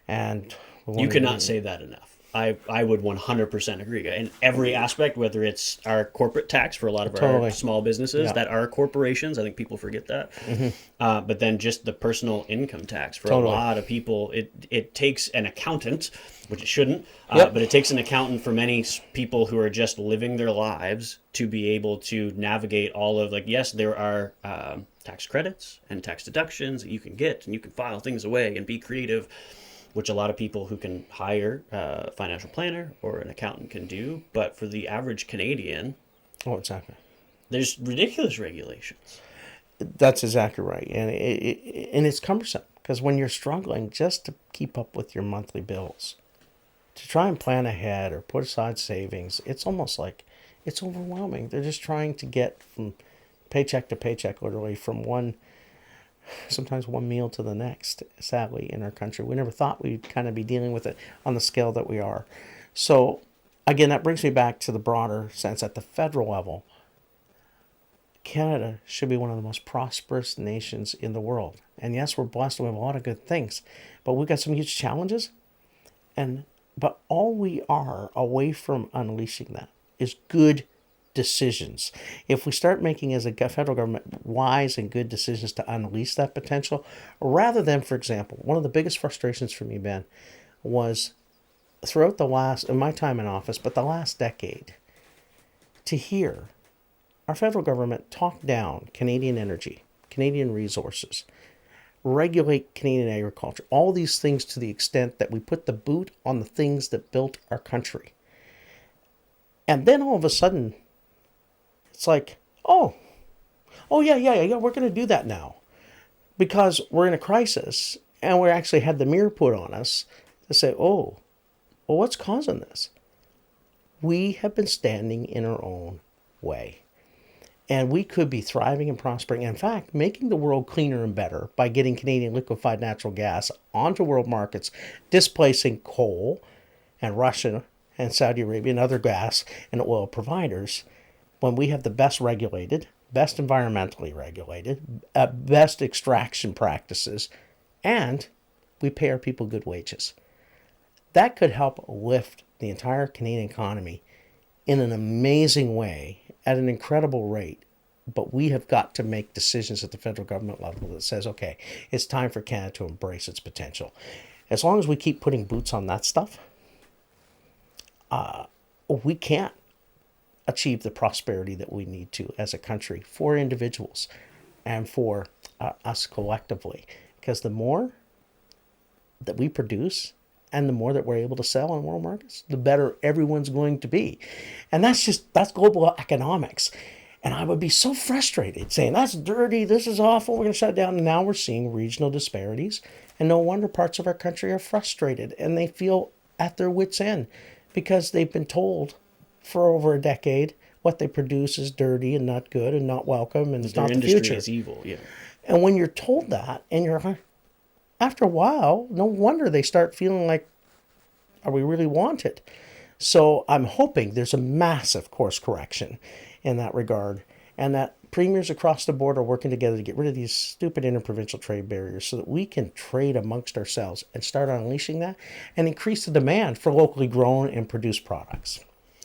And you cannot say that enough. I would 100% agree. In every aspect, whether it's our corporate tax for a lot of our small businesses that are corporations, I think people forget that. But then just the personal income tax for a lot of people, it takes an accountant, which it shouldn't, but it takes an accountant for many people who are just living their lives to be able to navigate all of, like, yes, there are tax credits and tax deductions that you can get, and you can file things away and be creative, which a lot of people who can hire a financial planner or an accountant can do. But for the average Canadian, there's ridiculous regulations. That's exactly right. And it's cumbersome because when you're struggling just to keep up with your monthly bills, to try and plan ahead or put aside savings, it's almost like it's overwhelming. They're just trying to get from paycheck to paycheck, literally from sometimes one meal to the next, sadly, in our country. We never thought we'd kind of be dealing with it on the scale that we are. So, again, that brings me back to the broader sense at the federal level. Canada should be one of the most prosperous nations in the world. And yes, we're blessed with a lot of good things, but we've got some huge challenges. But all we are away from unleashing that is good decisions. If we start making, as a federal government, wise and good decisions to unleash that potential, rather than, for example, one of the biggest frustrations for me, Ben, was throughout in my time in office, but the last decade, to hear our federal government talk down Canadian energy, Canadian resources, regulate Canadian agriculture, all these things to the extent that we put the boot on the things that built our country. And then all of a sudden, it's like, oh, yeah, we're going to do that now because we're in a crisis and we actually had the mirror put on us to say, oh, well, what's causing this? We have been standing in our own way. And we could be thriving and prospering. In fact, making the world cleaner and better by getting Canadian liquefied natural gas onto world markets, displacing coal and Russia and Saudi Arabia and other gas and oil providers, when we have the best regulated, best environmentally regulated, best extraction practices, and we pay our people good wages. That could help lift the entire Canadian economy in an amazing way at an incredible rate. But we have got to make decisions at the federal government level that says, okay, it's time for Canada to embrace its potential. As long as we keep putting boots on that stuff, we can't achieve the prosperity that we need to as a country for individuals and for us collectively. Because the more that we produce and the more that we're able to sell on world markets, the better everyone's going to be. And that's global economics. And I would be so frustrated saying, that's dirty, this is awful, we're going to shut it down. And now we're seeing regional disparities. And no wonder parts of our country are frustrated and they feel at their wits' end because they've been told for over a decade what they produce is dirty and not good and not welcome and it's not the future. Is evil, yeah. And when you're told that, and you're after a while, no wonder they start feeling like, are we really wanted? So I'm hoping there's a massive course correction in that regard, and that premiers across the board are working together to get rid of these stupid interprovincial trade barriers so that we can trade amongst ourselves and start unleashing that and increase the demand for locally grown and produced products.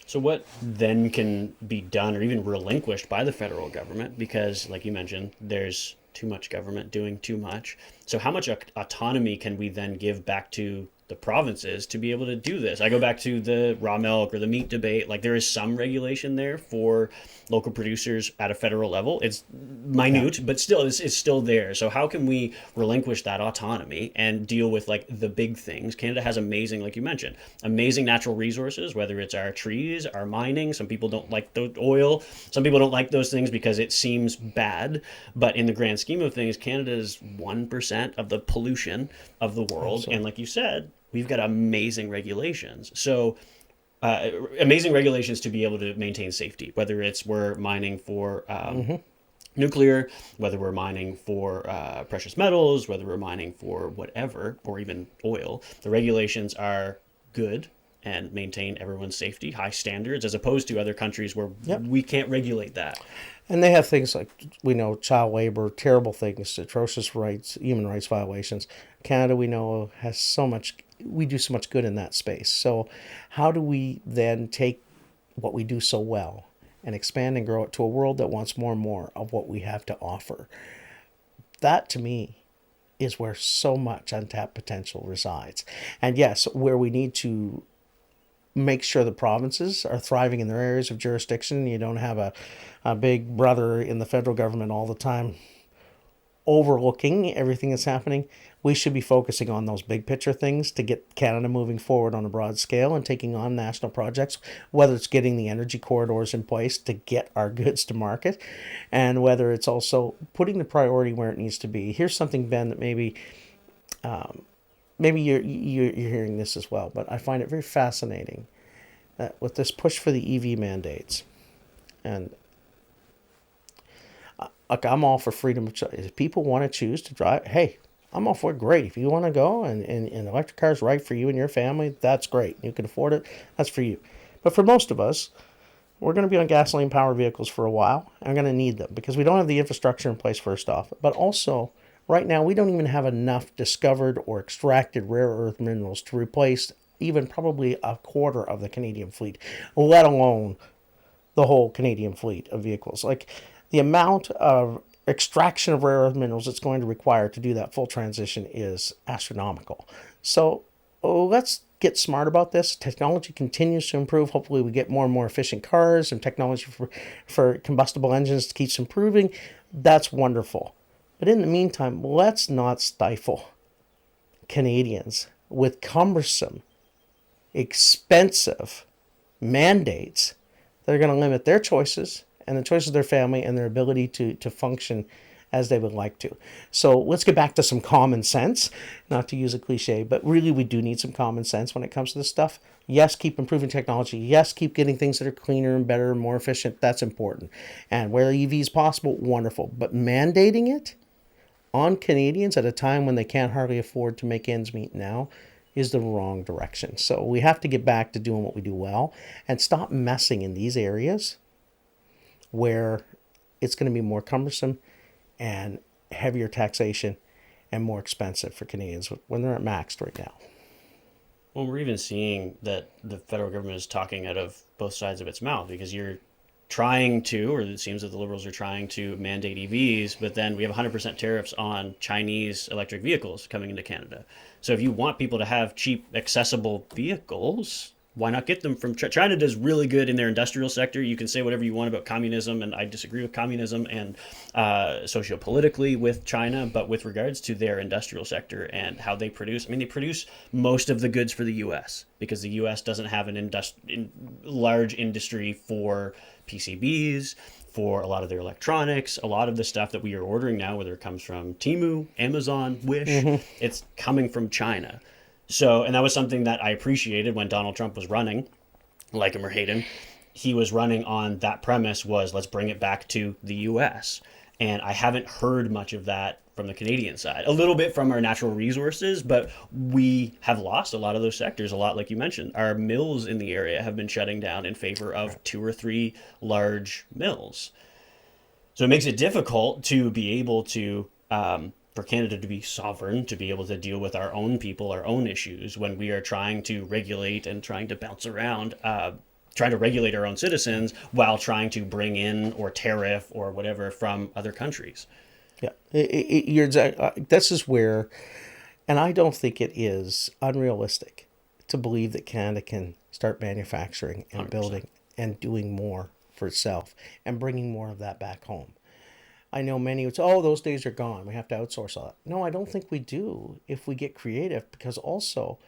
So what then can be done or even relinquished by the federal government? Because, like you mentioned, there's too much government doing too much. So how much autonomy can we then give back to the provinces to be able to do this? I go back to the raw milk or the meat debate. Like, there is some regulation there for local producers at a federal level. It's minute, but still, it's still there. So how can we relinquish that autonomy and deal with like the big things? Canada has amazing, like you mentioned, amazing natural resources, whether it's our trees, our mining. Some people don't like the oil. Some people don't like those things because it seems bad. But in the grand scheme of things, Canada is 1% of the pollution of the world. Absolutely. And like you said, we've got amazing regulations. So amazing regulations to be able to maintain safety, whether it's we're mining for nuclear, whether we're mining for precious metals, whether we're mining for whatever, or even oil. The regulations are good and maintain everyone's safety, high standards, as opposed to other countries where we can't regulate that. And they have things like, we know, child labor, terrible things, atrocious rights, human rights violations. Canada, we know, has so much, we do so much good in that space. So how do we then take what we do so well and expand and grow it to a world that wants more and more of what we have to offer? That, to me, is where so much untapped potential resides. And yes, where we need to make sure the provinces are thriving in their areas of jurisdiction. You don't have a big brother in the federal government all the time overlooking everything that's happening. We should be focusing on those big picture things to get Canada moving forward on a broad scale and taking on national projects, whether it's getting the energy corridors in place to get our goods to market, and whether it's also putting the priority where it needs to be. Here's something, Ben, that maybe you're hearing this as well, but I find it very fascinating that with this push for the EV mandates, and look, I'm all for freedom of choice. If people want to choose to drive, hey, I'm all for it. Great. If you want to go and electric car is right for you and your family, that's great. You can afford it, that's for you. But for most of us, we're going to be on gasoline-powered vehicles for a while. I'm going to need them because we don't have the infrastructure in place, first off. But also, right now, we don't even have enough discovered or extracted rare earth minerals to replace even probably a quarter of the Canadian fleet, let alone the whole Canadian fleet of vehicles. Like, the amount of extraction of rare earth minerals it's going to require to do that full transition is astronomical. So let's get smart about this. Technology continues to improve. Hopefully we get more and more efficient cars and technology for combustible engines keeps improving. That's wonderful. But in the meantime, let's not stifle Canadians with cumbersome, expensive mandates that are going to limit their choices and the choices of their family and their ability to function as they would like to. So let's get back to some common sense, not to use a cliche, but really we do need some common sense when it comes to this stuff. Yes, keep improving technology. Yes, keep getting things that are cleaner and better and more efficient. That's important. And where EV is possible, wonderful. But mandating it on Canadians at a time when they can't hardly afford to make ends meet now is the wrong direction. So we have to get back to doing what we do well and stop messing in these areas where it's going to be more cumbersome and heavier taxation and more expensive for Canadians when they're at maxed right now. Well, we're even seeing that the federal government is talking out of both sides of its mouth, because you're trying to, or it seems that the Liberals are trying to mandate EVs, but then we have 100% tariffs on Chinese electric vehicles coming into Canada. So if you want people to have cheap, accessible vehicles, why not get them from China? China does really good in their industrial sector. You can say whatever you want about communism, and I disagree with communism and sociopolitically with China, but with regards to their industrial sector and how they produce, I mean, they produce most of the goods for the U.S. because the U.S. doesn't have large industry for PCBs, for a lot of their electronics, a lot of the stuff that we are ordering now, whether it comes from Temu, Amazon, Wish, it's coming from China. So, and that was something that I appreciated when Donald Trump was running, like him or hate him. He was running on that premise was, let's bring it back to the U.S. And I haven't heard much of that from the Canadian side. A little bit from our natural resources, but we have lost a lot of those sectors. A lot, like you mentioned, our mills in the area have been shutting down in favor of 2 or 3 large mills. So it makes it difficult to be able to, for Canada to be sovereign, to be able to deal with our own people, our own issues, when we are trying to regulate and trying to bounce around, trying to regulate our own citizens while trying to bring in or tariff or whatever from other countries. Yeah, you're exactly. This is where, and I don't think it is unrealistic to believe that Canada can start manufacturing and 100%. building and doing more for itself and bringing more of that back home. I know many would say, oh, those days are gone. We have to outsource all that. No, I don't think we do if we get creative, because also...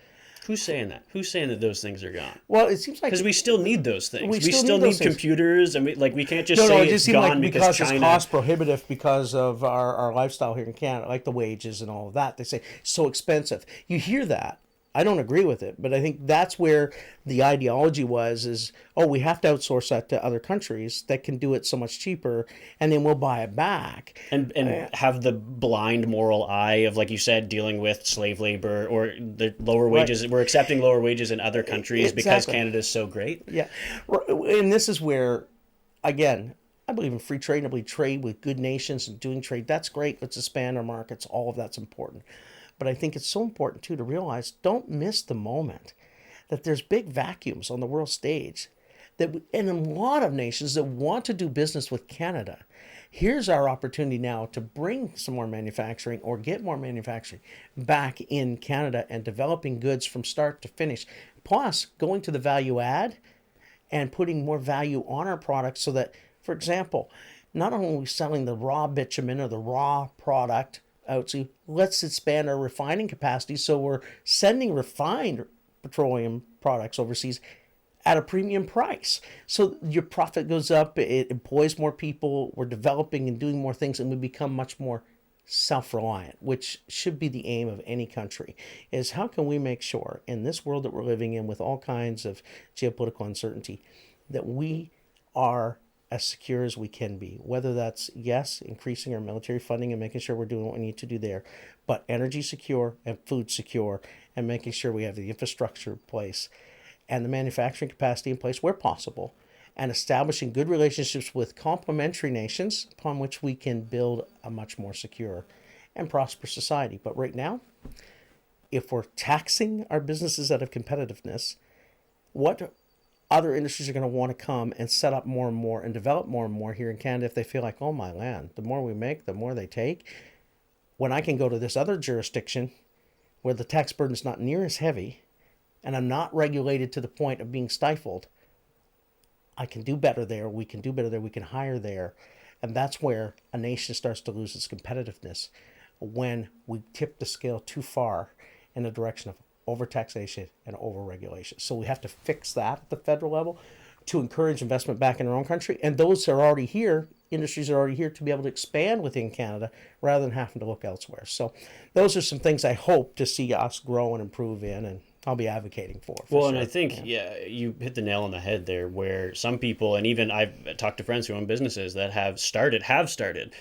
Who's saying that? Who's saying that those things are gone? Well, it seems like... Because we still need those things. We still those need things. computers, and we can't just say it's gone because China... it's cost prohibitive because of our lifestyle here in Canada, like the wages and all of that. They say it's so expensive. You hear that. I don't agree with it, but I think that's where the ideology is, oh, we have to outsource that to other countries that can do it so much cheaper, and then we'll buy it back. And have the blind moral eye of, like you said, dealing with slave labor or the lower wages. Right. We're accepting lower wages in other countries because Canada is so great. Yeah. And this is where, again, I believe in free trade, and I believe trade with good nations and doing trade. That's great. Let's expand our markets. All of that's important. But I think it's so important, too, to realize, don't miss the moment that there's big vacuums on the world stage, and in a lot of nations that want to do business with Canada. Here's our opportunity now to bring some more manufacturing or get more manufacturing back in Canada and developing goods from start to finish. Plus, going to the value add and putting more value on our products so that, for example, not only are we selling the raw bitumen or the raw product out, so let's expand our refining capacity so we're sending refined petroleum products overseas at a premium price. So your profit goes up, it employs more people, we're developing and doing more things, and we become much more self-reliant, which should be the aim of any country, is how can we make sure in this world that we're living in with all kinds of geopolitical uncertainty that we are as secure as we can be, whether that's, yes, increasing our military funding and making sure we're doing what we need to do there, but energy secure and food secure, and making sure we have the infrastructure in place and the manufacturing capacity in place where possible, and establishing good relationships with complementary nations upon which we can build a much more secure and prosperous society. But right now, if we're taxing our businesses out of competitiveness, what other industries are going to want to come and set up more and more and develop more and more here in Canada if they feel like, oh my land, the more we make, the more they take. When I can go to this other jurisdiction where the tax burden is not near as heavy and I'm not regulated to the point of being stifled, I can do better there, we can do better there, we can hire there. And that's where a nation starts to lose its competitiveness, when we tip the scale too far in the direction of overtaxation and overregulation. So we have to fix that at the federal level to encourage investment back in our own country. And those are already here, industries are already here to be able to expand within Canada rather than having to look elsewhere. So those are some things I hope to see us grow and improve in, and I'll be advocating for well, sure. And I think, yeah, you hit the nail on the head there, where some people, and even I've talked to friends who own businesses that have started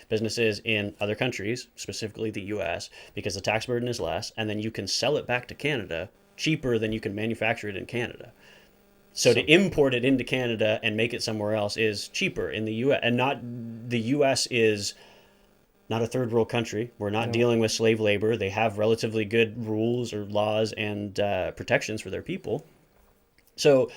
businesses in other countries, specifically the U.S., because the tax burden is less, and then you can sell it back to Canada cheaper than you can manufacture it in Canada. So to import it into Canada and make it somewhere else is cheaper in the U.S. And not the U.S. is not a third world country. We're not dealing with slave labor. They have relatively good rules or laws and protections for their people. So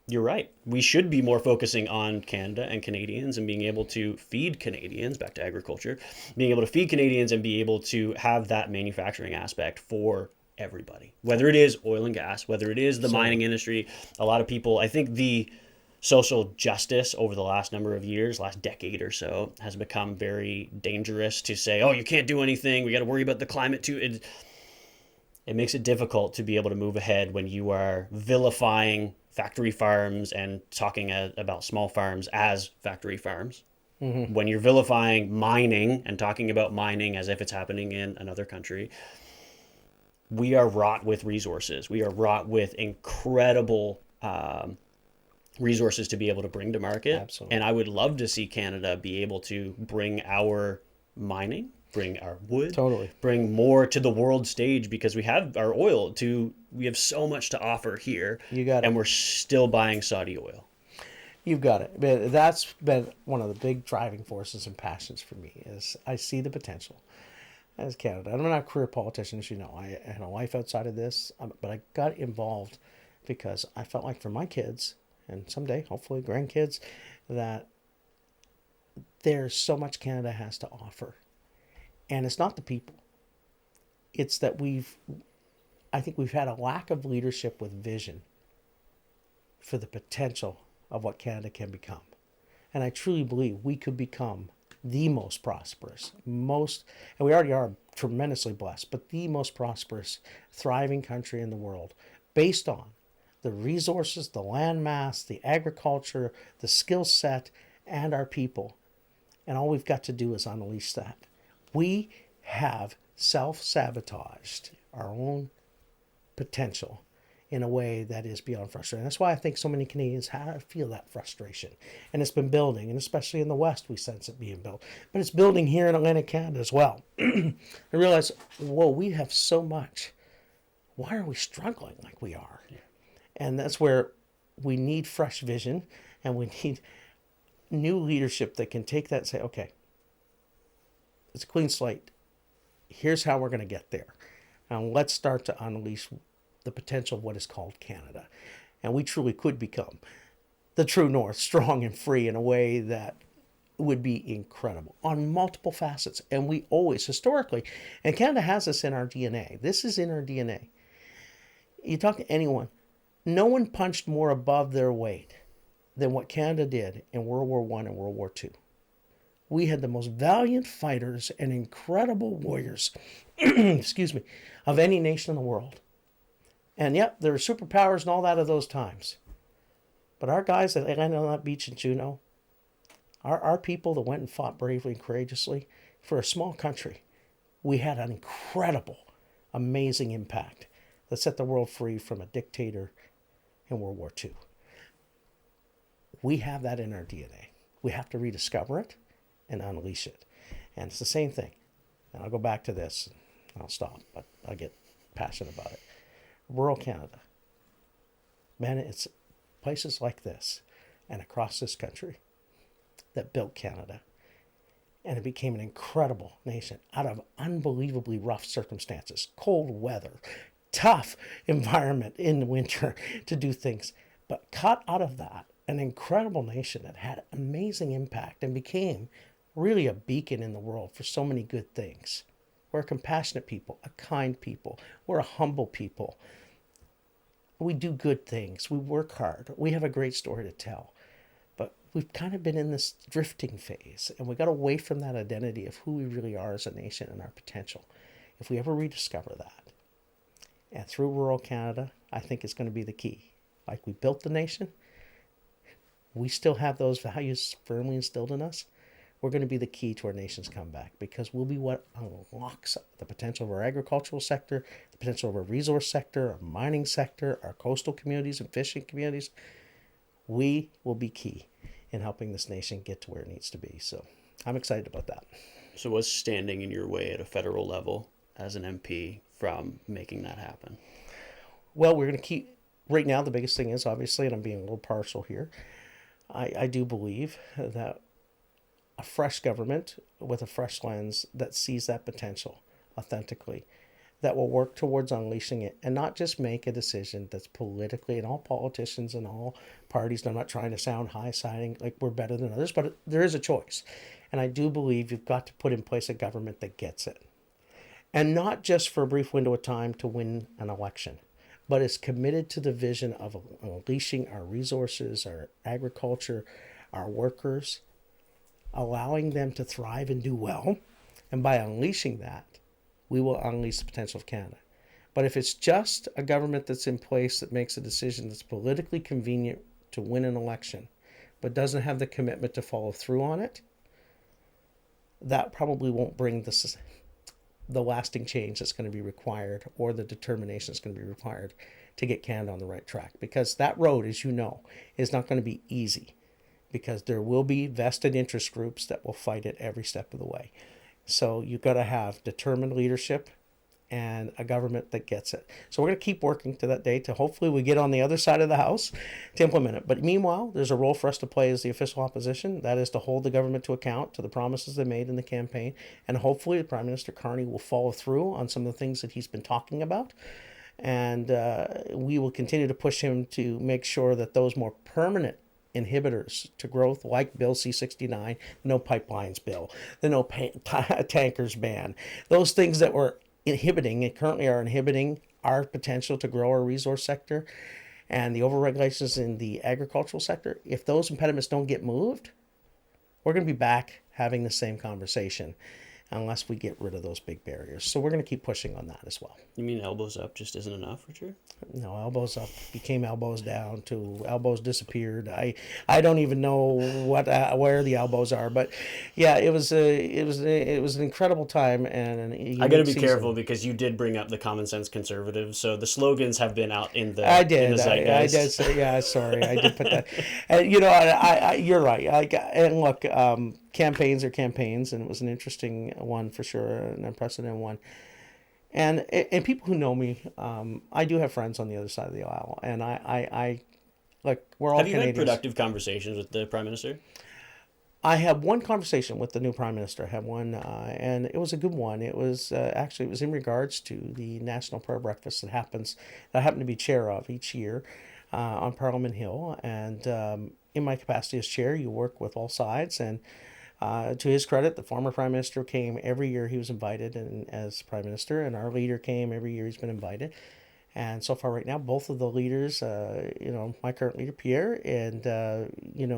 you're right. We should be more focusing on Canada and Canadians and being able to feed Canadians, back to agriculture, being able to feed Canadians and be able to have that manufacturing aspect for everybody, whether it is oil and gas, whether it is the mining industry. A lot of people, I think the social justice over the last number of years, last decade or so, has become very dangerous to say, oh, you can't do anything. We got to worry about the climate too. It makes it difficult to be able to move ahead when you are vilifying factory farms and talking about small farms as factory farms. Mm-hmm. When you're vilifying mining and talking about mining as if it's happening in another country. We are wrought with resources. We are wrought with incredible resources to be able to bring to market. Absolutely. And I would love to see Canada be able to bring our mining, bring our wood, bring more to the world stage, because we have our oil we have so much to offer here. You got it. And we're still buying Saudi oil. You've got it. But that's been one of the big driving forces and passions for me, is I see the potential. As Canada, I'm not a career politician, as you know. I had a life outside of this, but I got involved because I felt like for my kids, and someday, hopefully, grandkids, that there's so much Canada has to offer. And it's not the people. It's that I think we've had a lack of leadership with vision for the potential of what Canada can become. And I truly believe we could become the most prosperous, and we already are tremendously blessed, but the most prosperous, thriving country in the world, based on the resources, the land mass, the agriculture, the skill set, and our people. And all we've got to do is unleash that. We have self-sabotaged our own potential in a way that is beyond frustrating. That's why I think so many Canadians feel that frustration. And it's been building, and especially in the West, we sense it being built. But it's building here in Atlantic Canada as well. I realize, whoa, we have so much. Why are we struggling like we are? And that's where we need fresh vision, and we need new leadership that can take that and say, okay, it's a clean slate. Here's how we're going to get there. And let's start to unleash the potential of what is called Canada. And we truly could become the true North, strong and free in a way that would be incredible on multiple facets. And we always, historically, and Canada has this in our DNA. This is in our DNA. You talk to anyone, no one punched more above their weight than what Canada did in World War I and World War II. We had the most valiant fighters and incredible warriors, excuse me, of any nation in the world. And yep, there were superpowers and all that of those times. But our guys that landed on that beach in Juneau, our people that went and fought bravely and courageously for a small country, we had an incredible, amazing impact that set the world free from a dictator in World War II. We have that in our DNA. We have to rediscover it and unleash it. And it's the same thing. And I'll go back to this, and I'll stop, but I get passionate about it. Rural Canada. Man, it's places like this and across this country that built Canada. And it became an incredible nation out of unbelievably rough circumstances, cold weather, tough environment in the winter to do things. But cut out of that, an incredible nation that had amazing impact and became really a beacon in the world for so many good things. We're a compassionate people, a kind people. We're a humble people. We do good things. We work hard. We have a great story to tell. But we've kind of been in this drifting phase, and we got away from that identity of who we really are as a nation and our potential. If we ever rediscover that, and through rural Canada, I think it's going to be the key. Like we built the nation, we still have those values firmly instilled in us. We're going to be the key to our nation's comeback, because we'll be what unlocks the potential of our agricultural sector, the potential of our resource sector, our mining sector, our coastal communities and fishing communities. We will be key in helping this nation get to where it needs to be. So I'm excited about that. So what's standing in your way at a federal level as an MP from making that happen? Well, we're going to keep, right now, the biggest thing is obviously, and I'm being a little partial here, I do believe that a fresh government with a fresh lens that sees that potential authentically, that will work towards unleashing it and not just make a decision that's politically, and all politicians and all parties, and I'm not trying to sound high-siding like we're better than others, but there is a choice. And I do believe you've got to put in place a government that gets it. And not just for a brief window of time to win an election, but is committed to the vision of unleashing our resources, our agriculture, our workers, allowing them to thrive and do well. And by unleashing that, we will unleash the potential of Canada. But if it's just a government that's in place that makes a decision that's politically convenient to win an election, but doesn't have the commitment to follow through on it, that probably won't bring the lasting change that's going to be required, or the determination that's going to be required to get Canada on the right track. Because that road, as you know, is not going to be easy, because there will be vested interest groups that will fight it every step of the way. So you've got to have determined leadership and a government that gets it. So we're going to keep working to that day to hopefully we get on the other side of the house to implement it. But meanwhile, there's a role for us to play as the official opposition. That is to hold the government to account to the promises they made in the campaign. And hopefully the Prime Minister Carney will follow through on some of the things that he's been talking about. And we will continue to push him to make sure that those more permanent inhibitors to growth, like Bill C-69, no pipelines bill, the no tankers ban, those things that were inhibiting and currently are inhibiting our potential to grow our resource sector and the overregulations in the agricultural sector, if those impediments don't get moved, we're going to be back having the same conversation unless we get rid of those big barriers. So we're going to keep pushing on that as well. You mean elbows up just isn't enough, Richard? No, elbows up became elbows down to elbows disappeared. I don't even know where the elbows are, but yeah, it was an incredible time and I got to be careful because you did bring up the common sense conservative, so the slogans have been out in the I did. in the zeitgeist. I did say, yeah, sorry, I did put that. And you know, I you're right. And look, campaigns are campaigns, and it was an interesting one for sure, an unprecedented one. And people who know me, I do have friends on the other side of the aisle, and I like, we're all Canadians. Have you had productive conversations with the Prime Minister? I had one conversation with the new Prime Minister. I had one, and it was a good one. It was actually, it was in regards to the National Prayer Breakfast that I happen to be chair of each year on Parliament Hill. And in my capacity as chair, you work with all sides. And to his credit, the former Prime Minister came every year he was invited and as Prime Minister, and our leader came every year he's been invited. And so far right now, both of the leaders, my current leader, Pierre, and,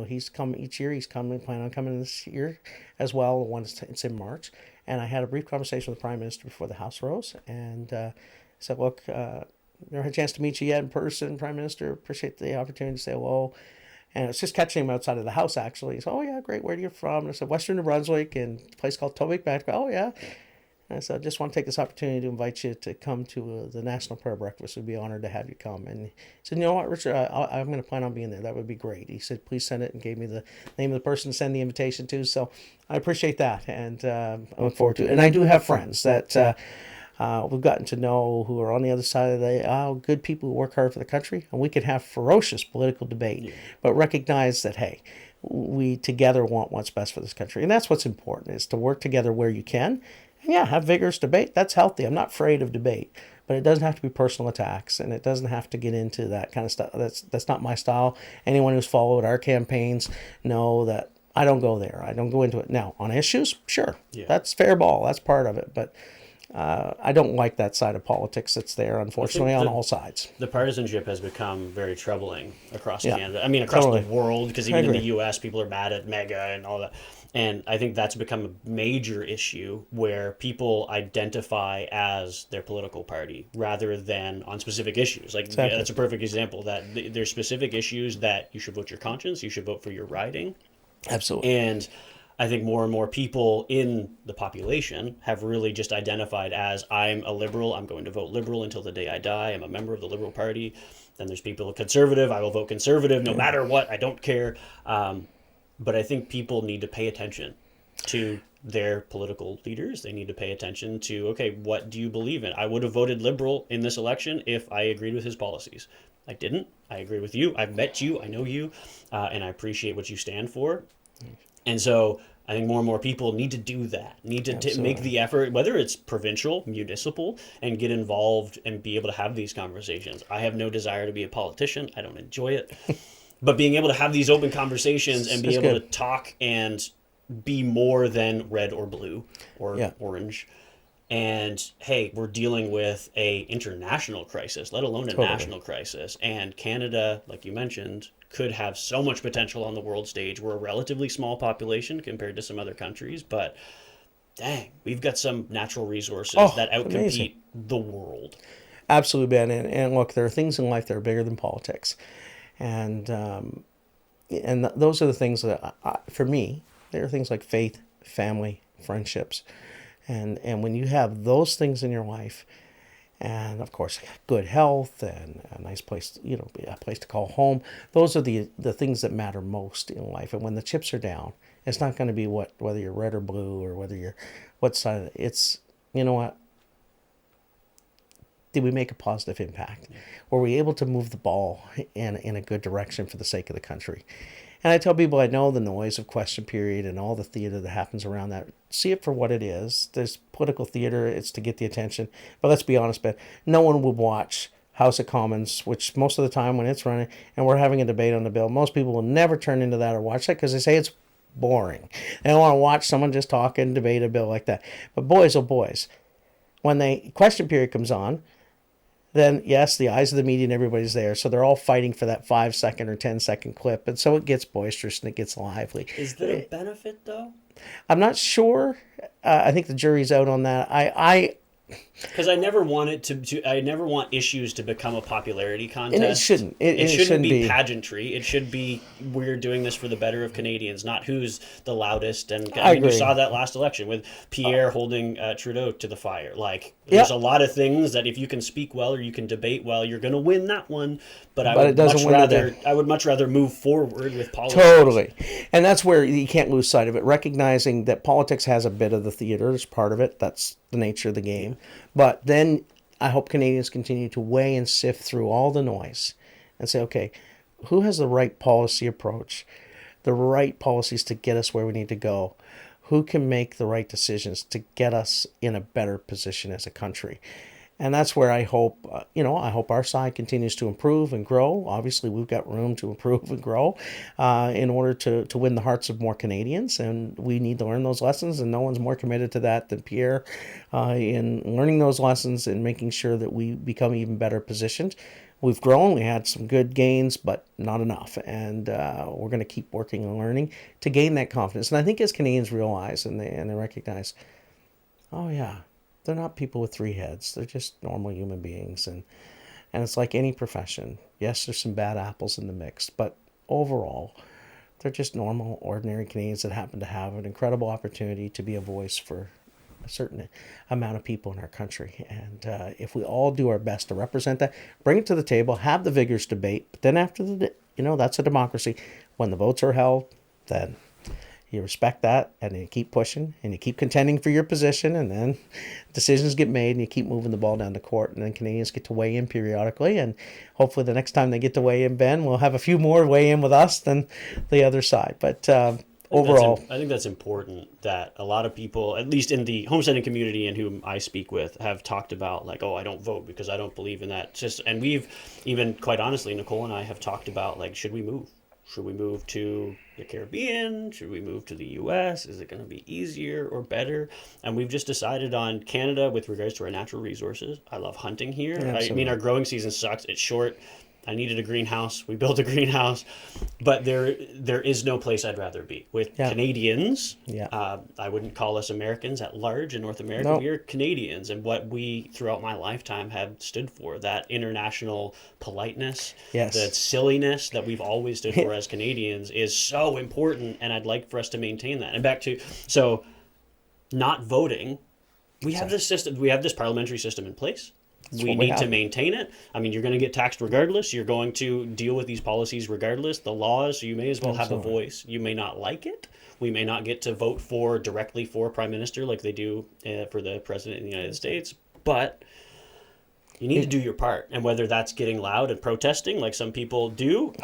he's come each year. He's come and plan on coming this year as well. It's in March. And I had a brief conversation with the Prime Minister before the House rose and said, look, never had a chance to meet you yet in person, Prime Minister. Appreciate the opportunity to say hello. And I was just catching him outside of the house, actually. He said, oh, yeah, great. Where are you from? And I said, Western New Brunswick, and a place called Tobique-Mactaquac. Oh, yeah. And I said, I just want to take this opportunity to invite you to come to the National Prayer Breakfast. We'd be honored to have you come. And he said, you know what, Richard, I'm going to plan on being there. That would be great. He said, please send it, and gave me the name of the person to send the invitation to. So I appreciate that, and I look forward to it. And I do have friends that we've gotten to know who are on the other side of the aisle, good people who work hard for the country, and we can have ferocious political debate, but recognize that, hey, we together want what's best for this country. And that's what's important, is to work together where you can. And yeah, have vigorous debate. That's healthy. I'm not afraid of debate, but it doesn't have to be personal attacks, and it doesn't have to get into that kind of stuff. That's not my style. Anyone who's followed our campaigns know that I don't go there. I don't go into it. Now, on issues, sure, that's fair ball. That's part of it, but I don't like that side of politics that's there, unfortunately, on all sides. The partisanship has become very troubling across Canada. I mean, across the world, because even in the U.S., people are mad at MAGA and all that. And I think that's become a major issue where people identify as their political party rather than on specific issues. Like, that's a perfect example that there's specific issues that you should vote your conscience, you should vote for your riding. Absolutely. And I think more and more people in the population have really just identified as, I'm a liberal, I'm going to vote liberal until the day I die, I'm a member of the Liberal Party. Then there's people conservative, I will vote conservative no matter what, I don't care. But I think people need to pay attention to their political leaders. They need to pay attention to, okay, what do you believe in? I would have voted Liberal in this election if I agreed with his policies. I didn't. I agree with you. I've met you. I know you. And I appreciate what you stand for. And so I think more and more people need to do that, need to make the effort, whether it's provincial, municipal, and get involved and be able to have these conversations. I have no desire to be a politician. I don't enjoy it. But being able to have these open conversations and be able to talk and be more than red or blue or orange. And hey, we're dealing with a international crisis, let alone a national crisis. And Canada, like you mentioned, could have so much potential on the world stage. We're a relatively small population compared to some other countries, but dang, we've got some natural resources that outcompete the world. Absolutely, Ben. And look, there are things in life that are bigger than politics. And those are the things that, for me, there are things like faith, family, friendships. And when you have those things in your life, and of course, good health and a nice place, a place to call home, those are the things that matter most in life. And when the chips are down, it's not going to be whether you're red or blue or whether you're what side. It's, you know what? Did we make a positive impact? Were we able to move the ball in a good direction for the sake of the country? And I tell people, I know the noise of question period and all the theater that happens around that. See it for what it is. There's political theater. It's to get the attention. But let's be honest, Ben, no one would watch House of Commons, which most of the time when it's running and we're having a debate on the bill, most people will never turn into that or watch that because they say it's boring. They don't want to watch someone just talk and debate a bill like that. But boys, oh boys, when the question period comes on, then yes, the eyes of the media and everybody's there. So they're all fighting for that 5-second or 10-second clip. And so it gets boisterous and it gets lively. Is there a benefit, though? I'm not sure. I think the jury's out on that. Because I never want I never want issues to become a popularity contest. And it shouldn't. It shouldn't be pageantry. It should be, we're doing this for the better of Canadians, not who's the loudest. And I mean, you saw that last election with Pierre holding Trudeau to the fire. Like, there's a lot of things that if you can speak well or you can debate well, you're going to win that one. But I would much rather move forward with politics. Totally. And that's where you can't lose sight of it. Recognizing that politics has a bit of the theater as part of it. That's the nature of the game. But then I hope Canadians continue to weigh and sift through all the noise and say, okay, who has the right policy approach, the right policies to get us where we need to go? Who can make the right decisions to get us in a better position as a country? And that's where I hope, I hope our side continues to improve and grow. Obviously, we've got room to improve and grow in order to win the hearts of more Canadians. And we need to learn those lessons. And no one's more committed to that than Pierre in learning those lessons and making sure that we become even better positioned. We've grown. We had some good gains, but not enough. And we're going to keep working and learning to gain that confidence. And I think as Canadians realize and they recognize, oh, yeah, they're not people with three heads. They're just normal human beings. And it's like any profession. Yes, there's some bad apples in the mix, but overall, they're just normal, ordinary Canadians that happen to have an incredible opportunity to be a voice for a certain amount of people in our country. And if we all do our best to represent that, bring it to the table, have the vigorous debate, but then after that's a democracy. When the votes are held, then you respect that, and you keep pushing, and you keep contending for your position, and then decisions get made, and you keep moving the ball down the court, and then Canadians get to weigh in periodically, and hopefully the next time they get to weigh in, Ben, we'll have a few more weigh in with us than the other side. But overall, I think that's important that a lot of people, at least in the homesteading community and whom I speak with, have talked about like, oh, I don't vote because I don't believe in that. And we've even, quite honestly, Nicole and I have talked about like, should we move? Should we move to the Caribbean? Should we move to the U.S.? Is it going to be easier or better? And we've just decided on Canada with regards to our natural resources. I love hunting here. I mean, our growing season sucks. It's short. I needed a greenhouse. We built a greenhouse. But there is no place I'd rather be. With Canadians, I wouldn't call us Americans at large in North America. No. We are Canadians. And what we, throughout my lifetime, have stood for, that international politeness, that silliness that we've always stood for as Canadians is so important. And I'd like for us to maintain that. And back to, so not voting, we have this system, we have this parliamentary system in place. We need to maintain it. I mean, you're going to get taxed regardless. You're going to deal with these policies regardless. The laws, so you may as well have a voice. You may not like it. We may not get to vote directly for Prime Minister like they do for the President of the United States, but you need to do your part. And whether that's getting loud and protesting like some people do,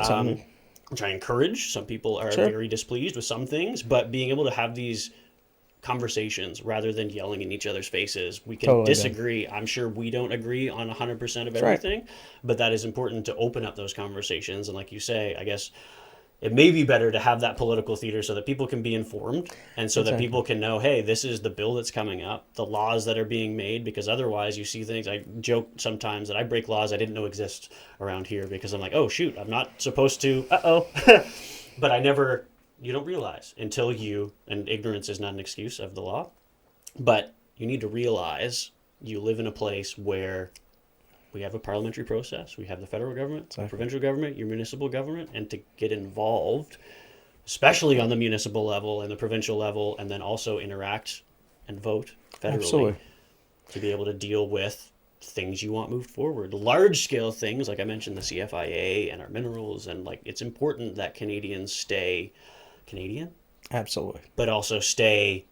which I encourage. Some people are very displeased with some things, but being able to have these conversations rather than yelling in each other's faces. We can disagree. I'm sure we don't agree on 100% of everything, but that is important to open up those conversations. And like you say, I guess it may be better to have that political theater so that people can be informed and so that people can know, hey, this is the bill that's coming up, the laws that are being made, because otherwise you see things. I joke sometimes that I break laws I didn't know exist around here because I'm like, oh, shoot, I'm not supposed to, but you don't realize until and ignorance is not an excuse of the law, but you need to realize you live in a place where we have a parliamentary process. We have the federal government, provincial government, your municipal government, and to get involved, especially on the municipal level and the provincial level, and then also interact and vote federally to be able to deal with things you want moved forward. Large scale things, like I mentioned, the CFIA and our minerals, and like it's important that Canadians stay Canadian. Absolutely. But also stay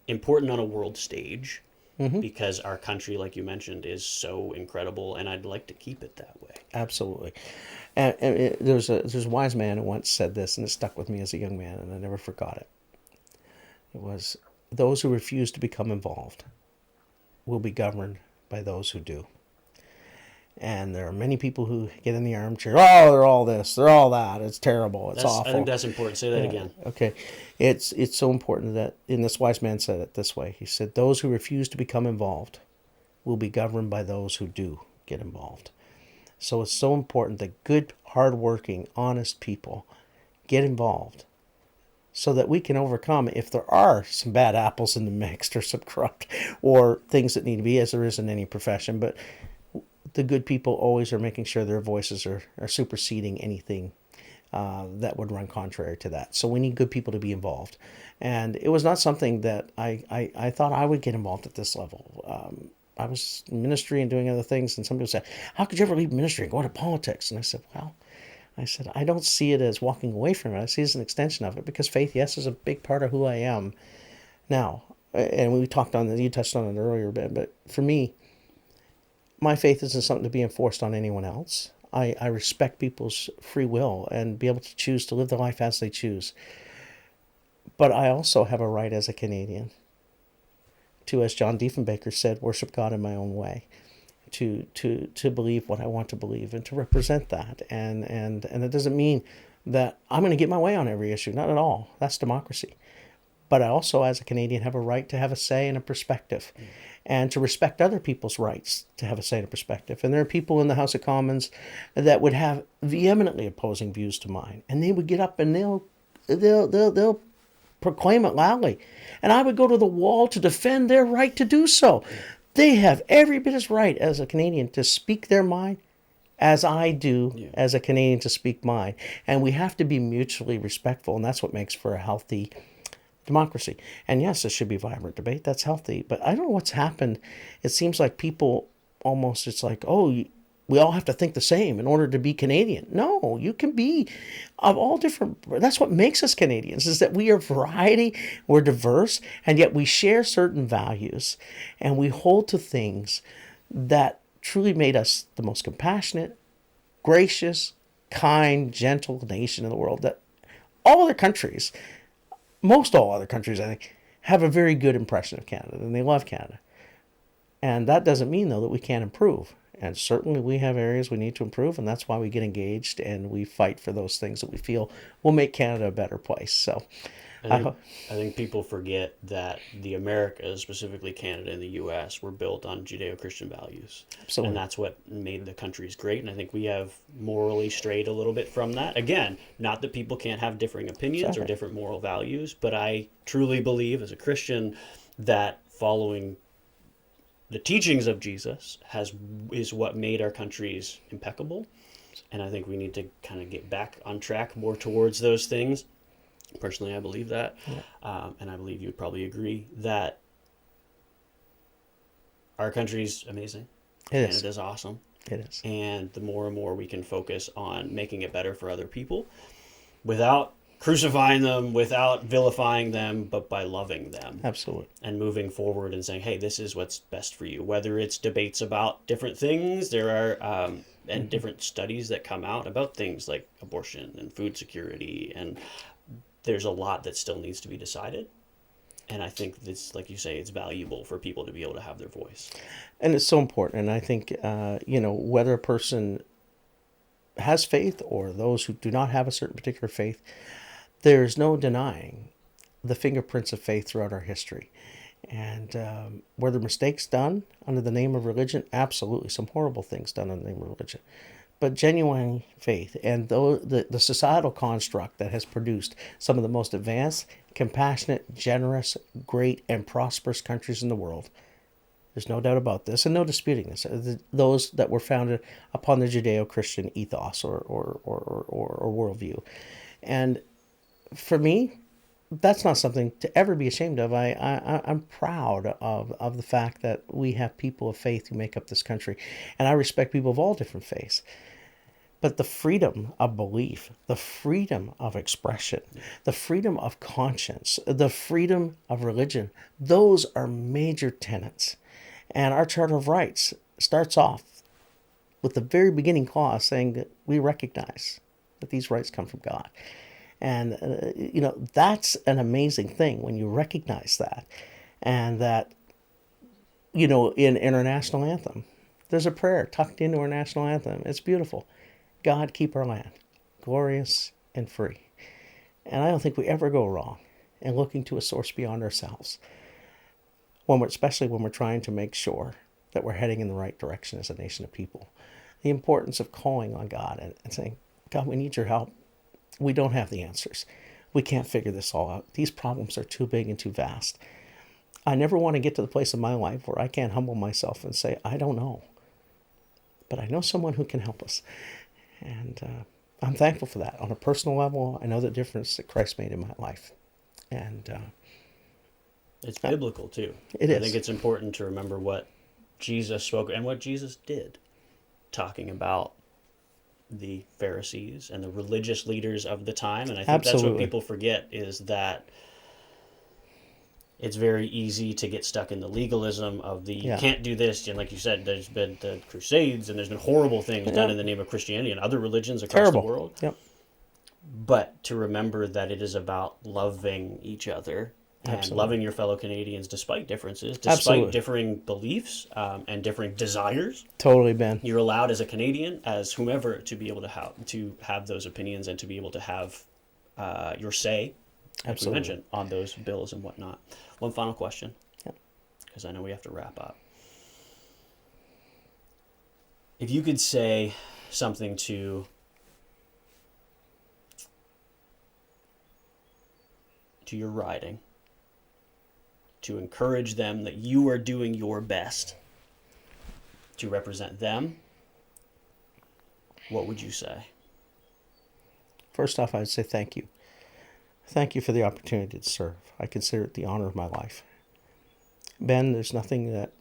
important on a world stage. Because our country, like you mentioned, is so incredible, and I'd like to keep it that way. Absolutely. And there's a wise man who once said this, and it stuck with me as a young man, and I never forgot it. It was, those who refuse to become involved will be governed by those who do. And there are many people who get in the armchair, oh, they're all this, they're all that, it's terrible, it's awful. I think that's important. Say that again. Okay. It's so important that, and this wise man said it this way. He said, those who refuse to become involved will be governed by those who do get involved. So it's so important that good, hardworking, honest people get involved so that we can overcome if there are some bad apples in the mix or some corrupt or things that need to be, as there is in any profession. But the good people always are making sure their voices are superseding anything that would run contrary to that. So we need good people to be involved. And it was not something that I thought I would get involved at this level. I was in ministry and doing other things, and some people said, how could you ever leave ministry and go into politics? And I said, well, I don't see it as walking away from it. I see it as an extension of it, because faith, yes, is a big part of who I am now. And we talked on you touched on it earlier, Ben, but for me, my faith isn't something to be enforced on anyone else. I respect people's free will and be able to choose to live their life as they choose. But I also have a right as a Canadian to, as John Diefenbaker said, worship God in my own way, to believe what I want to believe and to represent that. And it doesn't mean that I'm going to get my way on every issue. Not at all. That's democracy. But I also, as a Canadian, have a right to have a say and a perspective. And to respect other people's rights to have a say and a perspective. And there are people in the House of Commons that would have vehemently opposing views to mine, and they would get up and they'll proclaim it loudly, and I would go to the wall to defend their right to do so. They have every bit as right as a Canadian to speak their mind as I do as a Canadian to speak mine, and we have to be mutually respectful, and that's what makes for a healthy democracy. And yes, there should be vibrant debate. That's healthy. But I don't know what's happened. It seems like people almost, it's like, oh, we all have to think the same in order to be Canadian. No, you can be of all different. That's what makes us Canadians, is that we are variety, we're diverse, and yet we share certain values, and we hold to things that truly made us the most compassionate, gracious, kind, gentle nation in the world. That all other countries, most all other countries, I think, have a very good impression of Canada, and they love Canada. And that doesn't mean, though, that we can't improve. And certainly we have areas we need to improve, and that's why we get engaged and we fight for those things that we feel will make Canada a better place. So I think people forget that the Americas, specifically Canada and the U.S., were built on Judeo-Christian values. Absolutely. And that's what made the countries great. And I think we have morally strayed a little bit from that. Again, not that people can't have differing opinions or different moral values, but I truly believe as a Christian that following the teachings of Jesus is what made our countries impeccable. And I think we need to kind of get back on track more towards those things. Personally, I believe that. And I believe you would probably agree that our country's amazing. It is. Canada's awesome. It is. And the more and more we can focus on making it better for other people without crucifying them, without vilifying them, but by loving them. Absolutely. And moving forward and saying, hey, this is what's best for you. Whether it's debates about different things, there are and different studies that come out about things like abortion and food security, and there's a lot that still needs to be decided. And I think this, like you say, it's valuable for people to be able to have their voice. And it's so important. And I think, whether a person has faith or those who do not have a certain particular faith, there's no denying the fingerprints of faith throughout our history. And were there mistakes done under the name of religion? Absolutely. Some horrible things done under the name of religion. But genuine faith and the societal construct that has produced some of the most advanced, compassionate, generous, great, and prosperous countries in the world. There's no doubt about this, and no disputing this. Those that were founded upon the Judeo-Christian ethos or worldview. And for me, that's not something to ever be ashamed of. I'm proud of the fact that we have people of faith who make up this country. And I respect people of all different faiths. But the freedom of belief, the freedom of expression, the freedom of conscience, the freedom of religion, those are major tenets. And our Charter of Rights starts off with the very beginning clause saying that we recognize that these rights come from God. And, that's an amazing thing when you recognize that. And that, in our national anthem, there's a prayer tucked into our national anthem. It's beautiful. God, keep our land glorious and free. And I don't think we ever go wrong in looking to a source beyond ourselves, especially when we're trying to make sure that we're heading in the right direction as a nation of people. The importance of calling on God and saying, God, we need your help. We don't have the answers. We can't figure this all out. These problems are too big and too vast. I never want to get to the place in my life where I can't humble myself and say, I don't know. But I know someone who can help us. And I'm thankful for that. On a personal level, I know the difference that Christ made in my life. And it's biblical, too. It is. I think it's important to remember what Jesus spoke and what Jesus did, talking about the Pharisees and the religious leaders of the time. And I think that's what people forget, is that it's very easy to get stuck in the legalism of you can't do this. And like you said, there's been the Crusades and there's been horrible things done in the name of Christianity and other religions across the world. Yep. But to remember that it is about loving each other and loving your fellow Canadians despite differences, despite differing beliefs and differing desires. Totally, Ben. You're allowed as a Canadian, as whomever, to be able to have those opinions and to be able to have your say, like we mentioned, on those bills and whatnot. One final question, because I know we have to wrap up. If you could say something to your riding, to encourage them that you are doing your best to represent them, what would you say? First off, I'd say thank you. Thank you for the opportunity to serve. I consider it the honor of my life. Ben, there's nothing that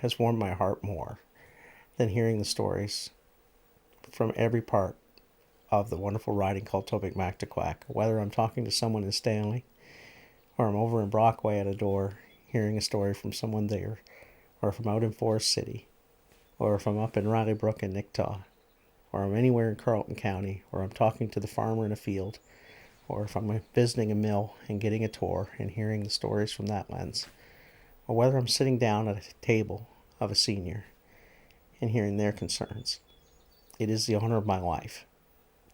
has warmed my heart more than hearing the stories from every part of the wonderful riding called Tobique-Mactaquac. Whether I'm talking to someone in Stanley, or I'm over in Brockway at a door hearing a story from someone there, or if I'm out in Forest City, or if I'm up in Riley Brook and Nicktaw, or I'm anywhere in Carleton County, or I'm talking to the farmer in a field, or if I'm visiting a mill and getting a tour and hearing the stories from that lens, or whether I'm sitting down at a table of a senior and hearing their concerns, it is the honor of my life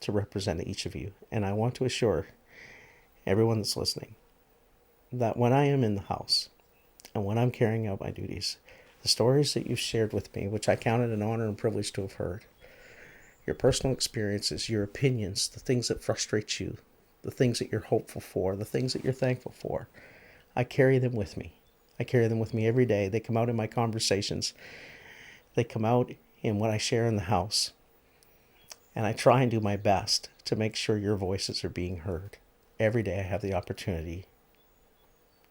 to represent each of you. And I want to assure everyone that's listening that when I am in the House and when I'm carrying out my duties, the stories that you've shared with me, which I count it an honor and privilege to have heard, your personal experiences, your opinions, the things that frustrate you, the things that you're hopeful for, the things that you're thankful for, I carry them with me. I carry them with me every day. They come out in my conversations. They come out in what I share in the House. And I try and do my best to make sure your voices are being heard. Every day I have the opportunity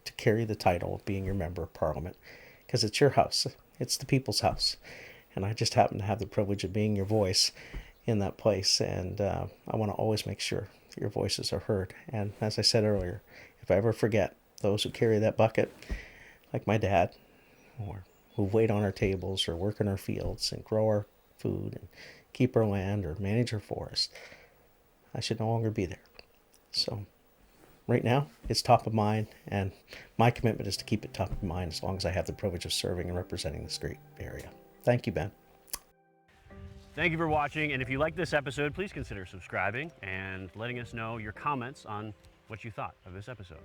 to carry the title of being your member of Parliament, because it's your house. It's the people's house. And I just happen to have the privilege of being your voice in that place. And I want to always make sure that your voices are heard. And as I said earlier, if I ever forget those who carry that bucket, like my dad, or who wait on our tables or work in our fields and grow our food and keep our land or manage our forest, I should no longer be there. So right now, it's top of mind, and my commitment is to keep it top of mind as long as I have the privilege of serving and representing this great area. Thank you, Ben. Thank you for watching, and if you liked this episode, please consider subscribing and letting us know your comments on what you thought of this episode.